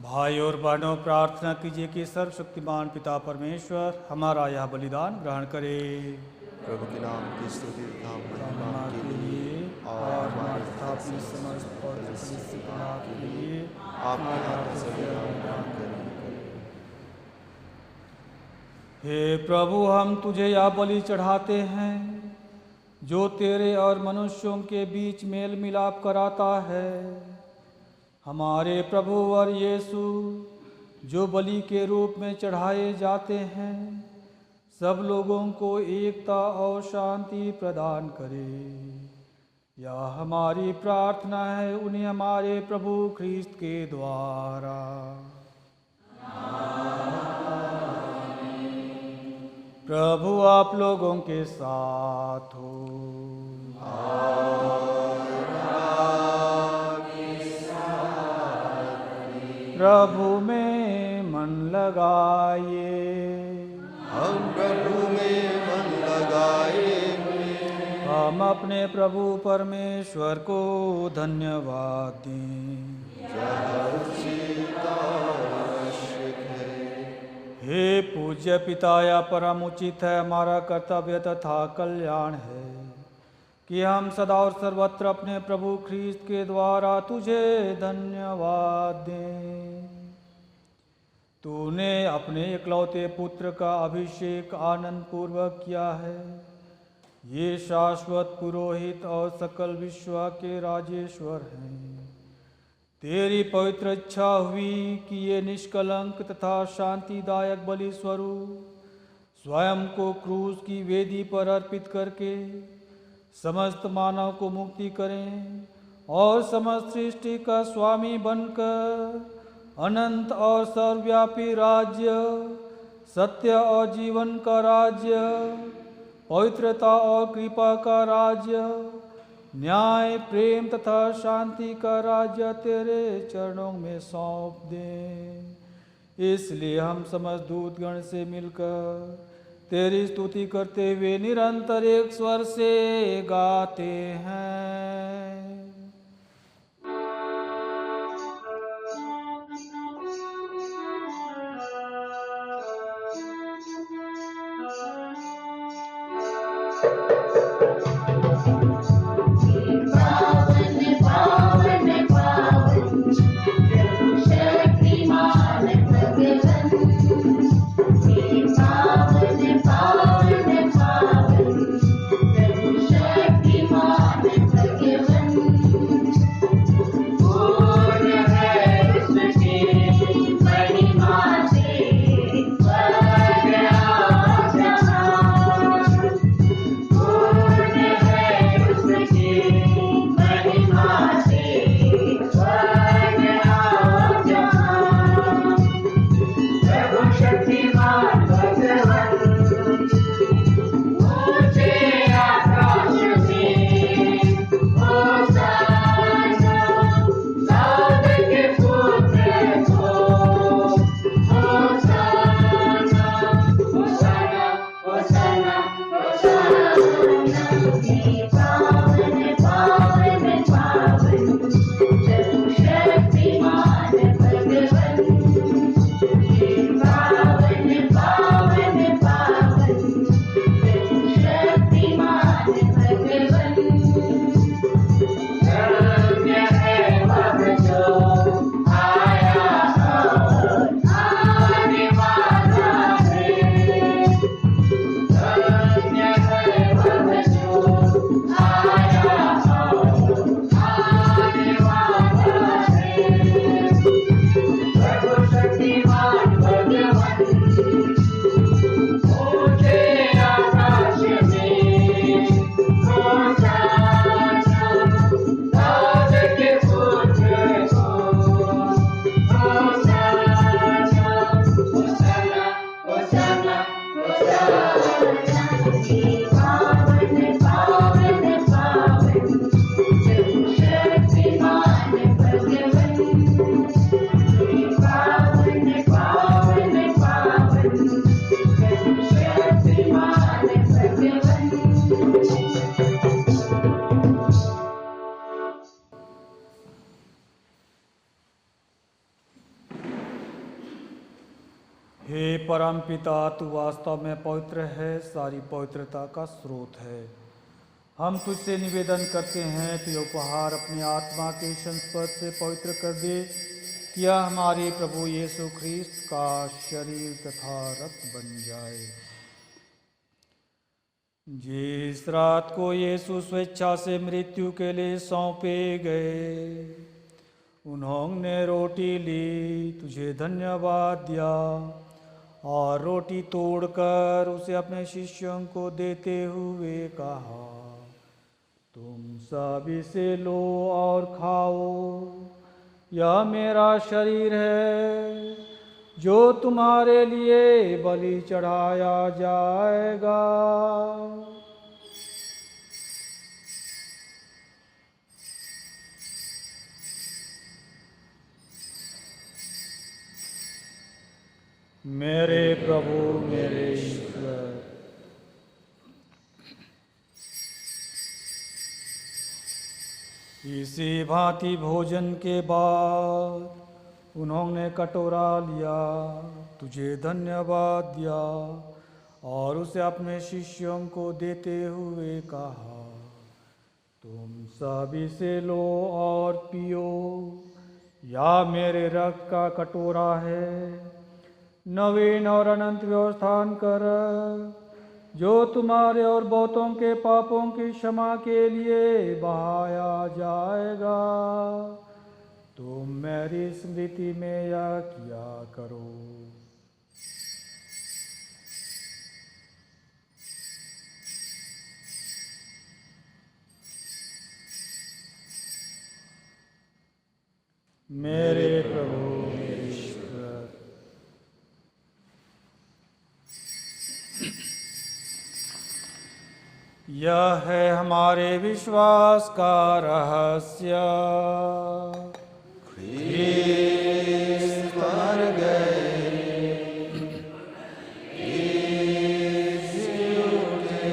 भाई और बहनों, प्रार्थना कीजिए कि सर्वशक्तिमान पिता परमेश्वर हमारा यह बलिदान ग्रहण करे। प्रभु के नाम की स्तुति महिमा के लिए और हमारे स्थापना समस्त पवित्र कलीसिया के नाम के लिए आपके हाथ से बलिदान करें। हे प्रभु, हम तुझे यह बलि चढ़ाते हैं जो तेरे और मनुष्यों के बीच मेल मिलाप कराता है। हमारे प्रभु और यीशु जो बलि के रूप में चढ़ाए जाते हैं, सब लोगों को एकता और शांति प्रदान करे। यह हमारी प्रार्थना है उन्हें हमारे प्रभु ख्रीस्त के द्वारा। प्रभु आप लोगों के साथ हो। प्रभु में मन लगाइए। हम प्रभु में मन लगाए। हम अपने प्रभु परमेश्वर को धन्यवाद दें। हे पूज्य पिता, या परम उचित है, हमारा कर्तव्य तथा कल्याण है कि हम सदा और सर्वत्र अपने प्रभु ख्रीस्त के द्वारा तुझे धन्यवाद दें। तूने अपने इकलौते पुत्र का अभिषेक आनंद पूर्वक किया है। ये शाश्वत पुरोहित और सकल विश्व के राजेश्वर हैं। तेरी पवित्र इच्छा हुई कि ये निष्कलंक तथा शांतिदायक बलि स्वरूप स्वयं को क्रूस की वेदी पर अर्पित करके समस्त मानव को मुक्ति करें और समस्त सृष्टि का स्वामी बनकर अनंत और सर्वव्यापी राज्य, सत्य और जीवन का राज्य, पवित्रता और कृपा का राज्य, न्याय, प्रेम तथा शांति का राज्य तेरे चरणों में सौंप दें। इसलिए हम समस्त दूतगण से मिलकर तेरी स्तुति करते हुए निरंतर एक स्वर से गाते हैं। Oh हे परम पिता, तू वास्तव में पवित्र है, सारी पवित्रता का स्रोत है। हम तुझसे निवेदन करते हैं कि उपहार अपनी आत्मा के संस्पर्श से पवित्र कर दे, कि यह हमारे प्रभु यीशु ख्रीस्त का शरीर तथा रक्त बन जाए। जिस रात को यीशु स्वेच्छा से मृत्यु के लिए सौंपे गए, उन्होंने रोटी ली, तुझे धन्यवाद दिया और रोटी तोड़कर उसे अपने शिष्यों को देते हुए कहा, तुम सब इसे लो और खाओ, यह मेरा शरीर है जो तुम्हारे लिए बलि चढ़ाया जाएगा। मेरे प्रभु, मेरे ईश्वर, इसी भांति भोजन के बाद उन्होंने कटोरा लिया, तुझे धन्यवाद दिया और उसे अपने शिष्यों को देते हुए कहा, तुम सब इसे लो और पियो, यह मेरे रक्त का कटोरा है, नवीन और अनंत व्यवस्थान कर, जो तुम्हारे और बहुतों के पापों की क्षमा के लिए बहाया जाएगा। तुम मेरी स्मृति में यह किया करो। मेरे प्रभु, मेरे ईश्वर, यह है हमारे विश्वास का रहस्य। ख्रीस्त मर गए, ख्रीस्त उठे,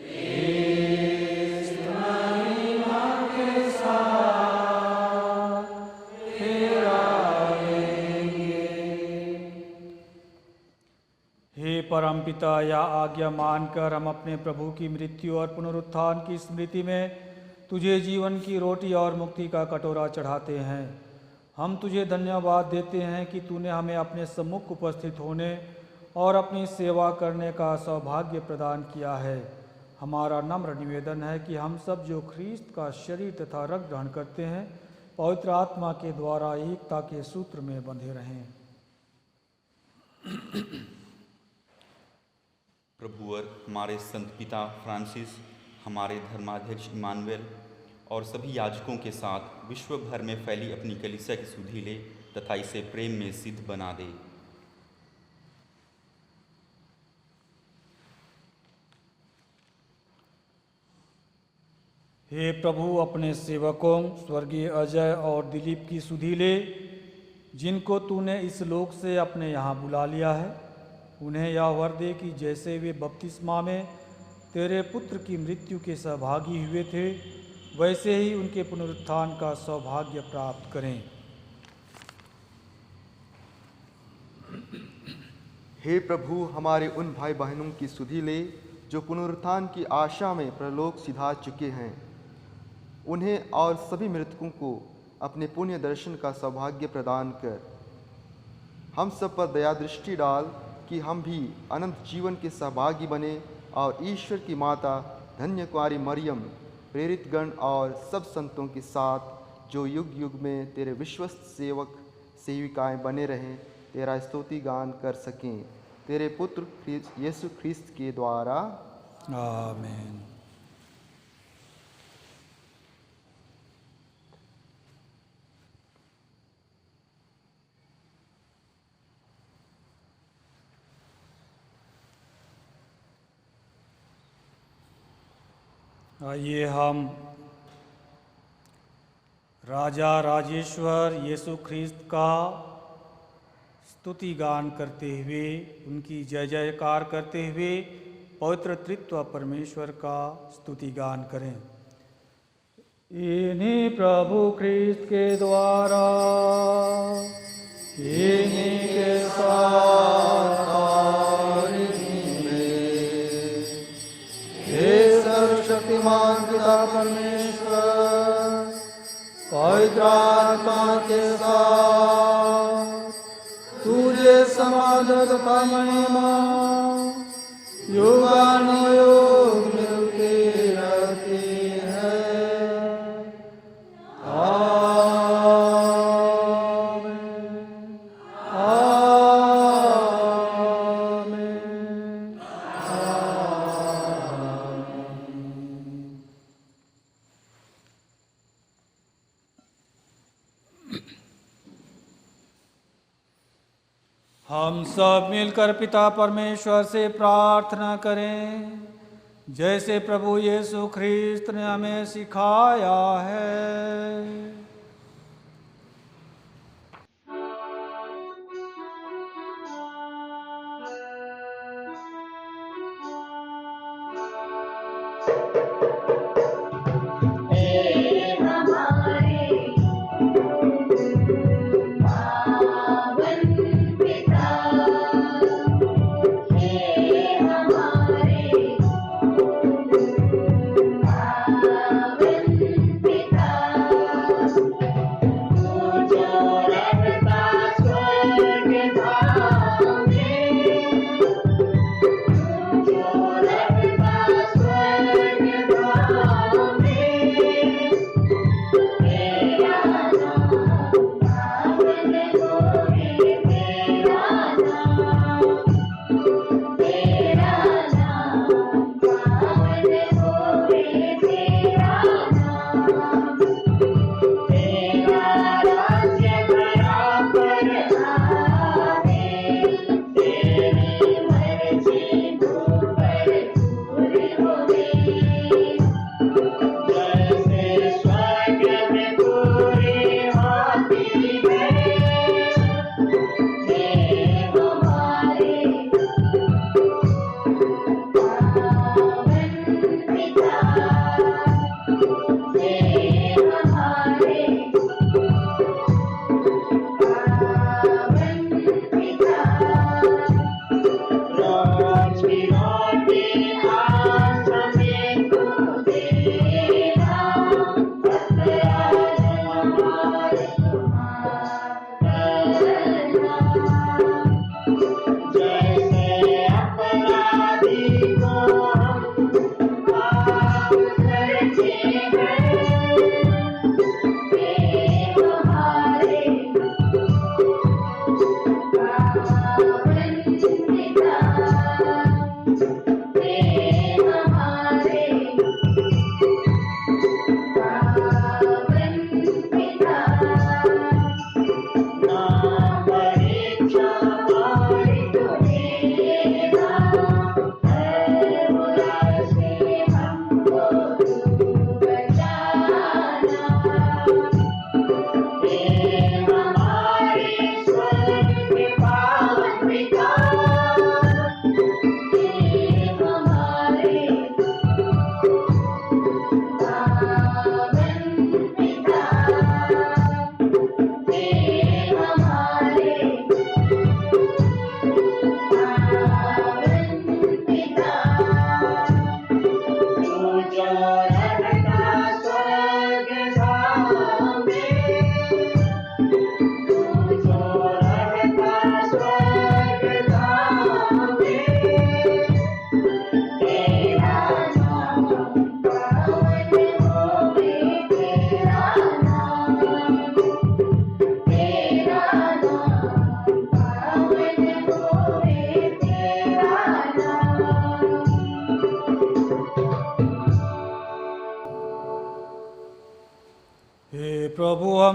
ख्रीस्त महिमा के साथ फिर आएंगे। हे परमपिता, यह आज्ञा मानकर हम अपने प्रभु की मृत्यु और पुनरुत्थान की स्मृति में तुझे जीवन की रोटी और मुक्ति का कटोरा चढ़ाते हैं। हम तुझे धन्यवाद देते हैं कि तूने हमें अपने सम्मुख उपस्थित होने और अपनी सेवा करने का सौभाग्य प्रदान किया है। हमारा नम्र निवेदन है कि हम सब जो ख्रीस्त का शरीर तथा रक्त ग्रहण करते हैं, पवित्र आत्मा के द्वारा एकता के सूत्र में बंधे रहें। प्रभु और हमारे संत पिता फ्रांसिस, हमारे धर्माध्यक्ष इमानुएल और सभी याजकों के साथ विश्व भर में फैली अपनी कलीसिया की सुधि ले तथा इसे प्रेम में सिद्ध बना दे। हे प्रभु, अपने सेवकों स्वर्गीय अजय और दिलीप की सुधि ले, जिनको तूने इस लोक से अपने यहाँ बुला लिया है, उन्हें यह वर दे कि जैसे वे बपतिस्मा में तेरे पुत्र की मृत्यु के सहभागी हुए थे, वैसे ही उनके पुनरुत्थान का सौभाग्य प्राप्त करें। हे प्रभु, हमारे उन भाई बहनों की सुधि ले जो पुनरुत्थान की आशा में परलोक सिधार चुके हैं। उन्हें और सभी मृतकों को अपने पुण्य दर्शन का सौभाग्य प्रदान कर हम सब पर दया दृष्टि डाल कि हम भी अनंत जीवन के सहभागी बने और ईश्वर की माता धन्य कुमारी मरियम, प्रेरित गण और सब संतों के साथ जो युग युग में तेरे विश्वस्त सेवक सेविकाएं बने रहें, तेरा स्तुति गान कर सकें, तेरे पुत्र यीशु ख्रिस्त के द्वारा। आमीन। आइए हम राजा राजेश्वर यीशु ख्रिस्त का स्तुति गान करते हुए, उनकी जय जयकार करते हुए पवित्र त्रित्व परमेश्वर का स्तुति गान करें। इन्हीं प्रभु ख्रिस्त के द्वारा, इन्हीं के साथ और इन्हीं में, हे सर्वशक्तिमान पिता परमेश्वर, पवित्र आत्मा के साथ तुझे समाधि तथा महिमा युगानुयोग मिलती रहती है। आमीन, आमीन, आमीन। हम सब मिलकर पिता परमेश्वर से प्रार्थना करें, जैसे प्रभु यीशु ख्रिस्त ने हमें सिखाया है।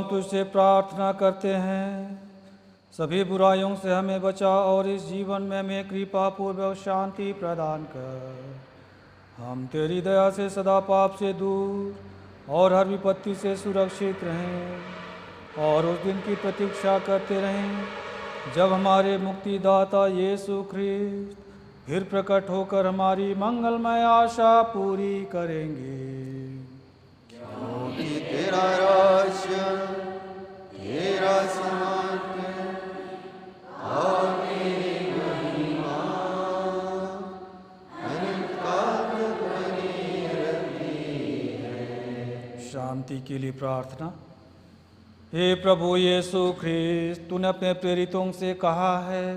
तुझसे प्रार्थना करते हैं, सभी बुराइयों से हमें बचा और इस जीवन में हमें कृपा पूर्वक शांति प्रदान कर। हम तेरी दया से सदा पाप से दूर और हर विपत्ति से सुरक्षित रहें और उस दिन की प्रतीक्षा करते रहें जब हमारे मुक्तिदाता यीशु ख्रिस्त फिर प्रकट होकर हमारी मंगलमय आशा पूरी करेंगे। क्योंकि तेरा राज्य, तेरा सामर्थ्य और तेरी महिमा अनंत काल तक बनी रहती है। शांति के लिए प्रार्थना। हे प्रभु यीशु ख्रिस्त, तूने अपने प्रेरितों से कहा है,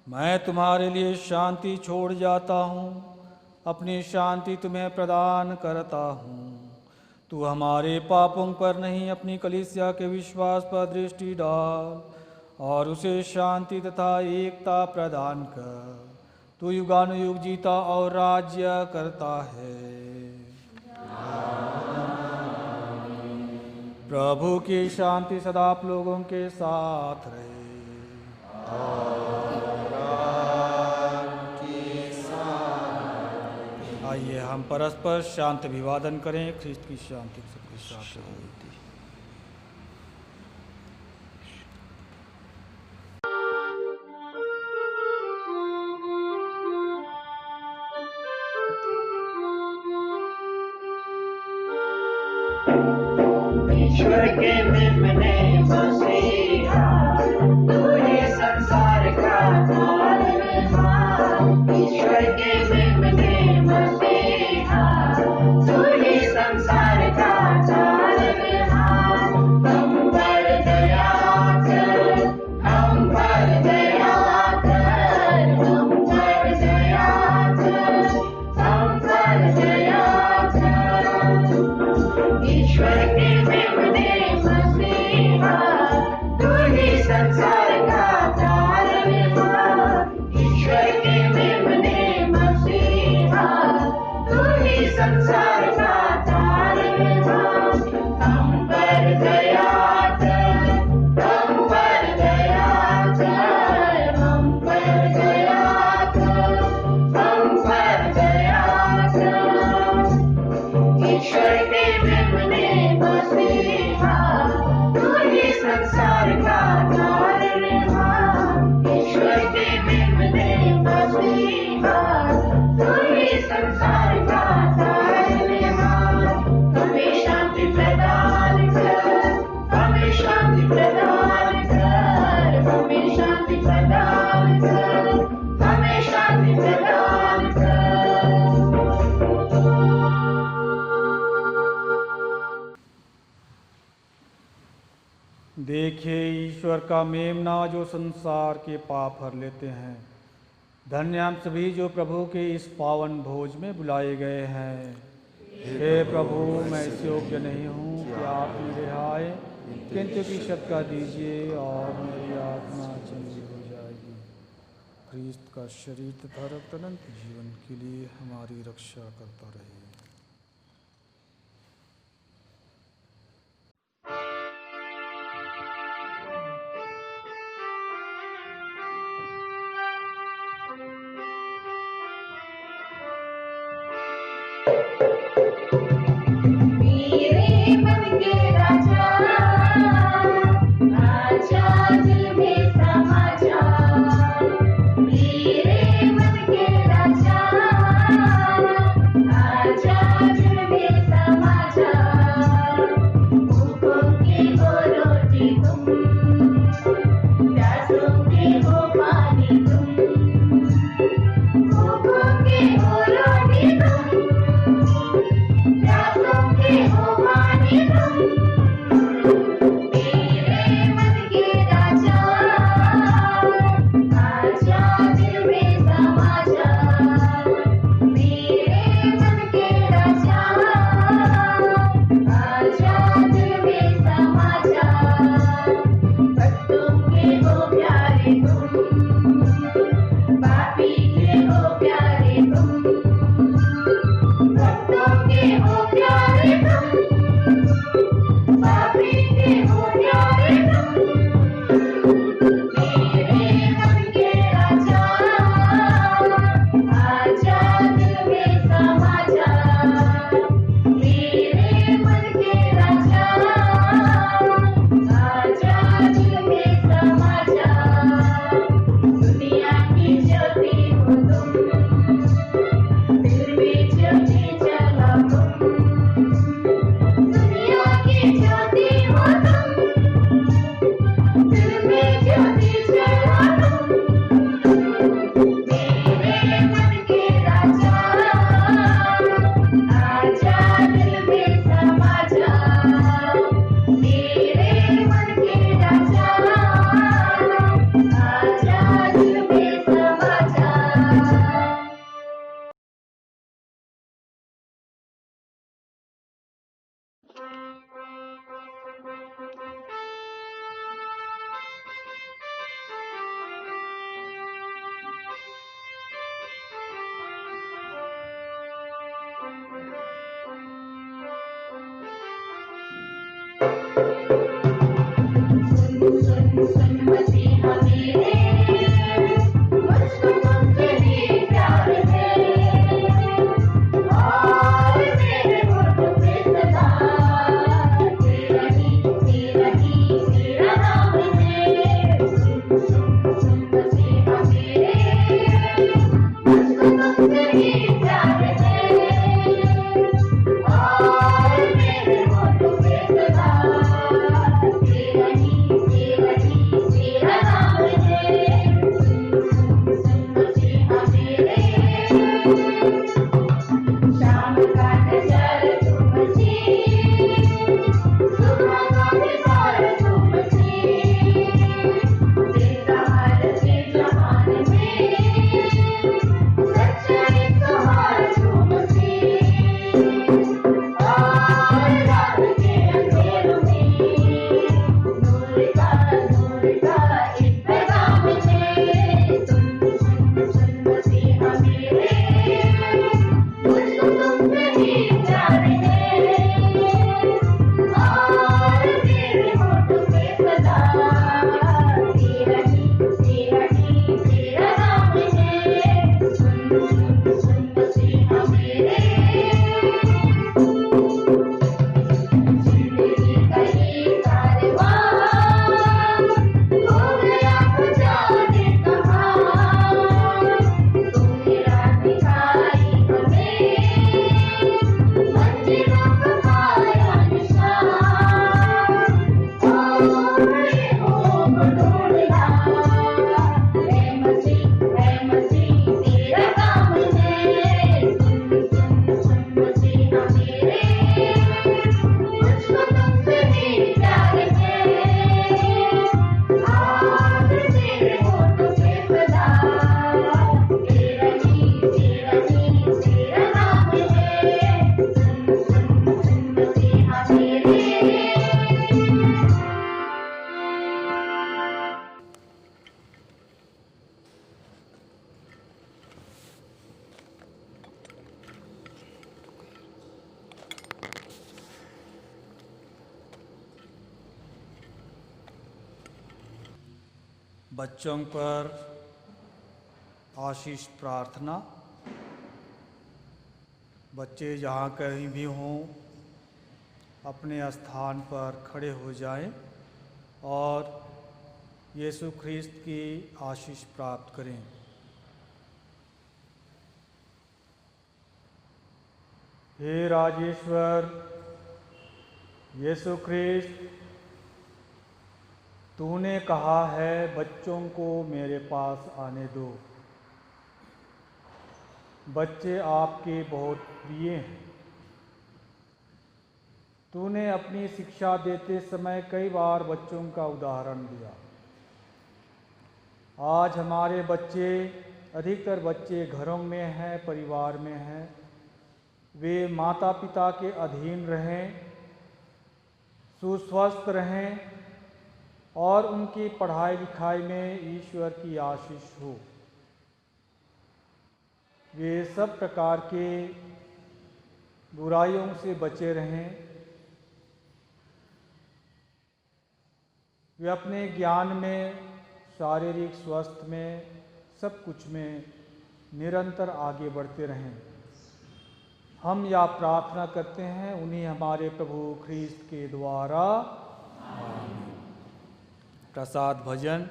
मैं तुम्हारे लिए शांति छोड़ जाता हूँ, अपनी शांति तुम्हें प्रदान करता हूँ। तू हमारे पापों पर नहीं, अपनी कलीसिया के विश्वास पर दृष्टि डाल और उसे शांति तथा एकता प्रदान कर। तू युगानुयुग जीता और राज्य करता है। प्रभु की शांति सदा आप लोगों के साथ रहे। आइए हम परस्पर शांति अभिवादन करें। ख्रिस्त की शांति सबके साथ रहे। ईश्वर के मेमने मसीहा, तू ही संसार का तारनहार। ईश्वर के मेमने मसीहा, तू ही संसार का तारनहार। हम पर दया कर, हम पर दया कर, हम पर दया कर, हम पर दया कर। ईश्वर के मेमने मसीहा, तू ही संसार का तारनहार। ईश्वर के मेमने मसीहा, तू ही संसार का तारनहार। हम पर दया कर, हम पर दया कर, हम पर दया कर, हम पर दया कर। ईश्वर के मेमने मसीहा, तू ही संसार का तारनहार। ईश्वर के मेमने मसीहा, तू ही संसार का तारनहार। हमें शांति प्रदान कर, हमें शांति प्रदान कर, हमें शांति प्रदान कर, हमें शांति प्रदान कर। देखिए ईश्वर का मेमना जो संसार के पाप हर लेते हैं। धन्य हम सभी जो प्रभु के इस पावन भोज में बुलाए गए हैं। हे प्रभु, मैं इस योग्य नहीं हूँ कि आप मेरे आए, किंतु की शब्द का दीजिए और मेरी आत्मा चंगी हो जाएगी। ख्रिस्त का शरीर तथा रक्त अनंत जीवन के लिए हमारी रक्षा करता रहे। मेरे मन के राजा, आजा दिल में समा जा। मेरे मन के राजा, आजा दिल में समा जा। भूखों की हो रोटी तुम, प्यासों की हो पानी तुम। भूखों की हो रोटी तुम, सुन मसीहा मेरे, मुझको तुमसे ही प्यार है। और मेरे होठों पे सदा तेरा नाम है। सुन मसीहा मेरे, मुझको तुमसे ही प्यार है। और मेरे होठों पे सदा तेरा नाम है। सुन मसीहा मेरे, शाम का नजर तू मसीह, सुबह का विचार तू मसीह, तेरा हर के जहान में सच्चाई का हार तू मसीह। और रात के अंधेरों में नूर का एक पैगाम है। सुन मसीहा मेरे, मुझको तुमसे ही प्यार है। और मेरे होठों पे सदा तेरा नाम है। सुन मसीहा मेरे, जिंदगी का ये कारवां हो गया तो जाने कहाँ। तूने राह दिखाई हमें, मंजिलों का पाया निशान। ये हो ढूंढना, है मसीह तेरा काम है। सुन मसीहा मेरे, मुझको तुमसे ही प्यार है। और तेरे होठों पे सदा तेरा नाम है। सुन मसीहा मेरे। बच्चों पर आशीष प्रार्थना। बच्चे जहाँ कहीं भी हों अपने स्थान पर खड़े हो जाएं और यीशु ख्रीस्त की आशीष प्राप्त करें। हे राजेश्वर यीशु ख्रीस्त, तूने कहा है बच्चों को मेरे पास आने दो। बच्चे आपके बहुत प्रिय हैं। तूने अपनी शिक्षा देते समय कई बार बच्चों का उदाहरण दिया। आज हमारे बच्चे, अधिकतर बच्चे घरों में हैं, परिवार में हैं। वे माता पिता के अधीन रहें, सुस्वस्थ रहें और उनकी पढ़ाई लिखाई में ईश्वर की आशीष हो। वे सब प्रकार के बुराइयों से बचे रहें। वे अपने ज्ञान में, शारीरिक स्वास्थ्य में, सब कुछ में निरंतर आगे बढ़ते रहें। हम यह प्रार्थना करते हैं उन्हीं हमारे प्रभु ख्रीस्त के द्वारा। प्रसाद भजन।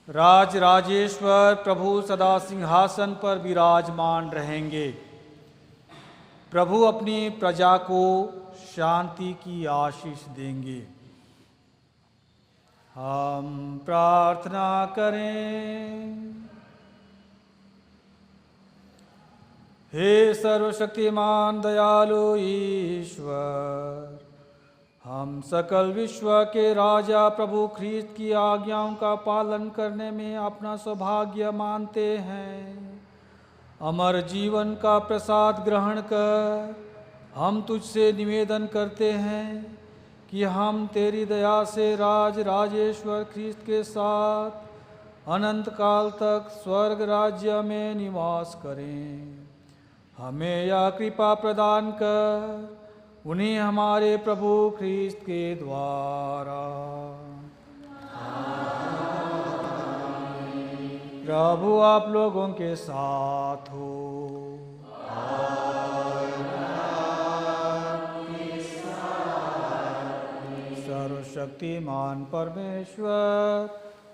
राज राजेश्वर प्रभु सदा सिंहासन पर विराजमान रहेंगे। प्रभु अपनी प्रजा को शांति की आशीष देंगे। हम प्रार्थना करें। हे सर्वशक्तिमान दयालु ईश्वर, हम सकल विश्व के राजा प्रभु ख्रीस्त की आज्ञाओं का पालन करने में अपना सौभाग्य मानते हैं। अमर जीवन का प्रसाद ग्रहण कर हम तुझसे निवेदन करते हैं कि हम तेरी दया से राज राजेश्वर ख्रीस्त के साथ अनंत काल तक स्वर्ग राज्य में निवास करें। हमें यह कृपा प्रदान कर उन्हीं हमारे प्रभु ख्रीस्त के द्वारा। प्रभु आप लोगों के साथ हो। सर्वशक्तिमान परमेश्वर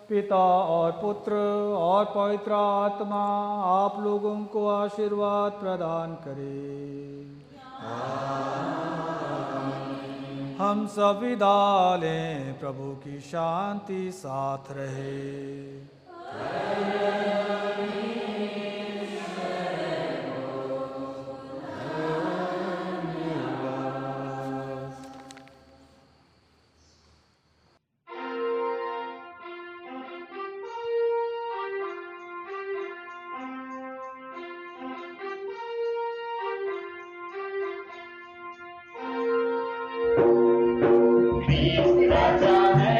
पिता और पुत्र और पवित्र आत्मा आप लोगों को आशीर्वाद प्रदान करे। हम सब विदा लें। प्रभु की शांति साथ रहे। राजा है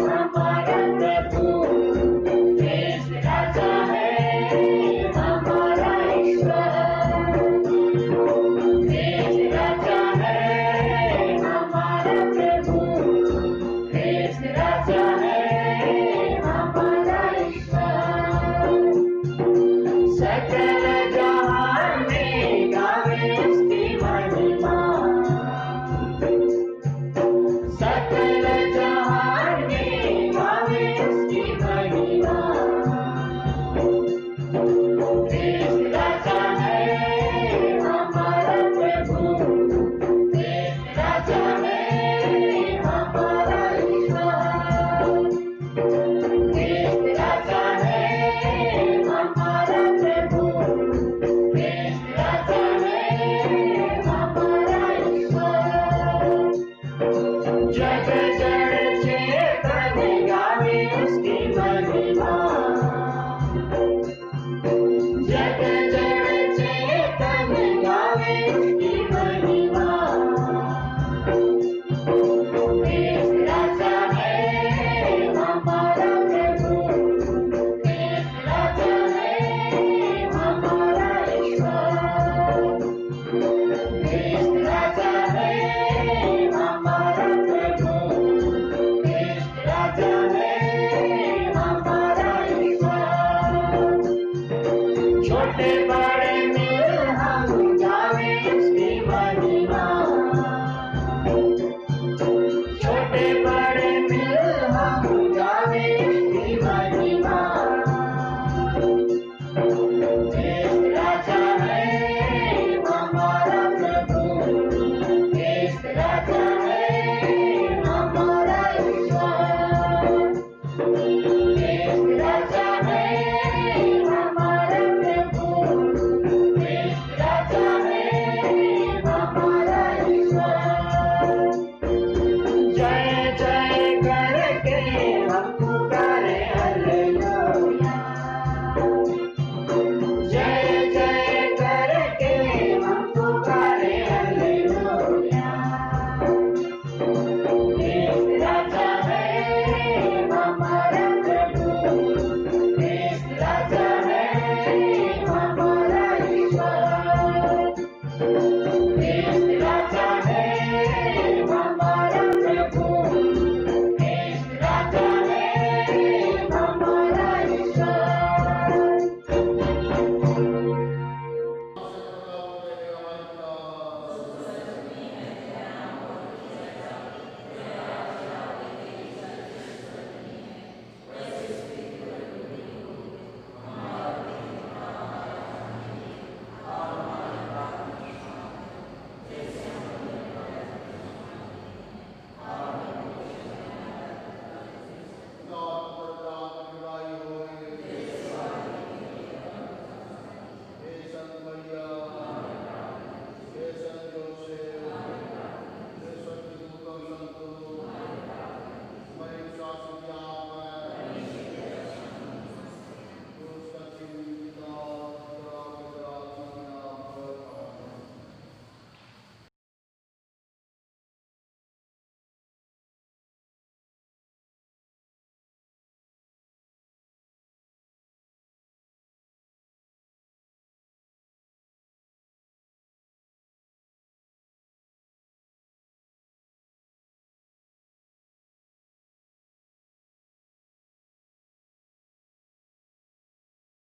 हमारा प्रभु, राजा है हमारा ईश्वर, राजा है हमारा प्रभु, राजा है हमारा ईश्वर। सकल जहान में गावे उसकी महिमा, सकल जहान में गावे उसकी महिमा। राजा है हमारा प्रभु, राजा है हमारा ईश्वर, राजा है हमारा प्रभु, राजा है हमारा ईश्वर। जग जड़ चेतन गावे उसकी महिमा, जग जड़ चेतन गावे उसकी महिमा। राजा है हमारा प्रभु, राजा है हमारा ईश्वर, राजा है हमारा प्रभु, राजा है हमारा ईश्वर। छोटे बड़े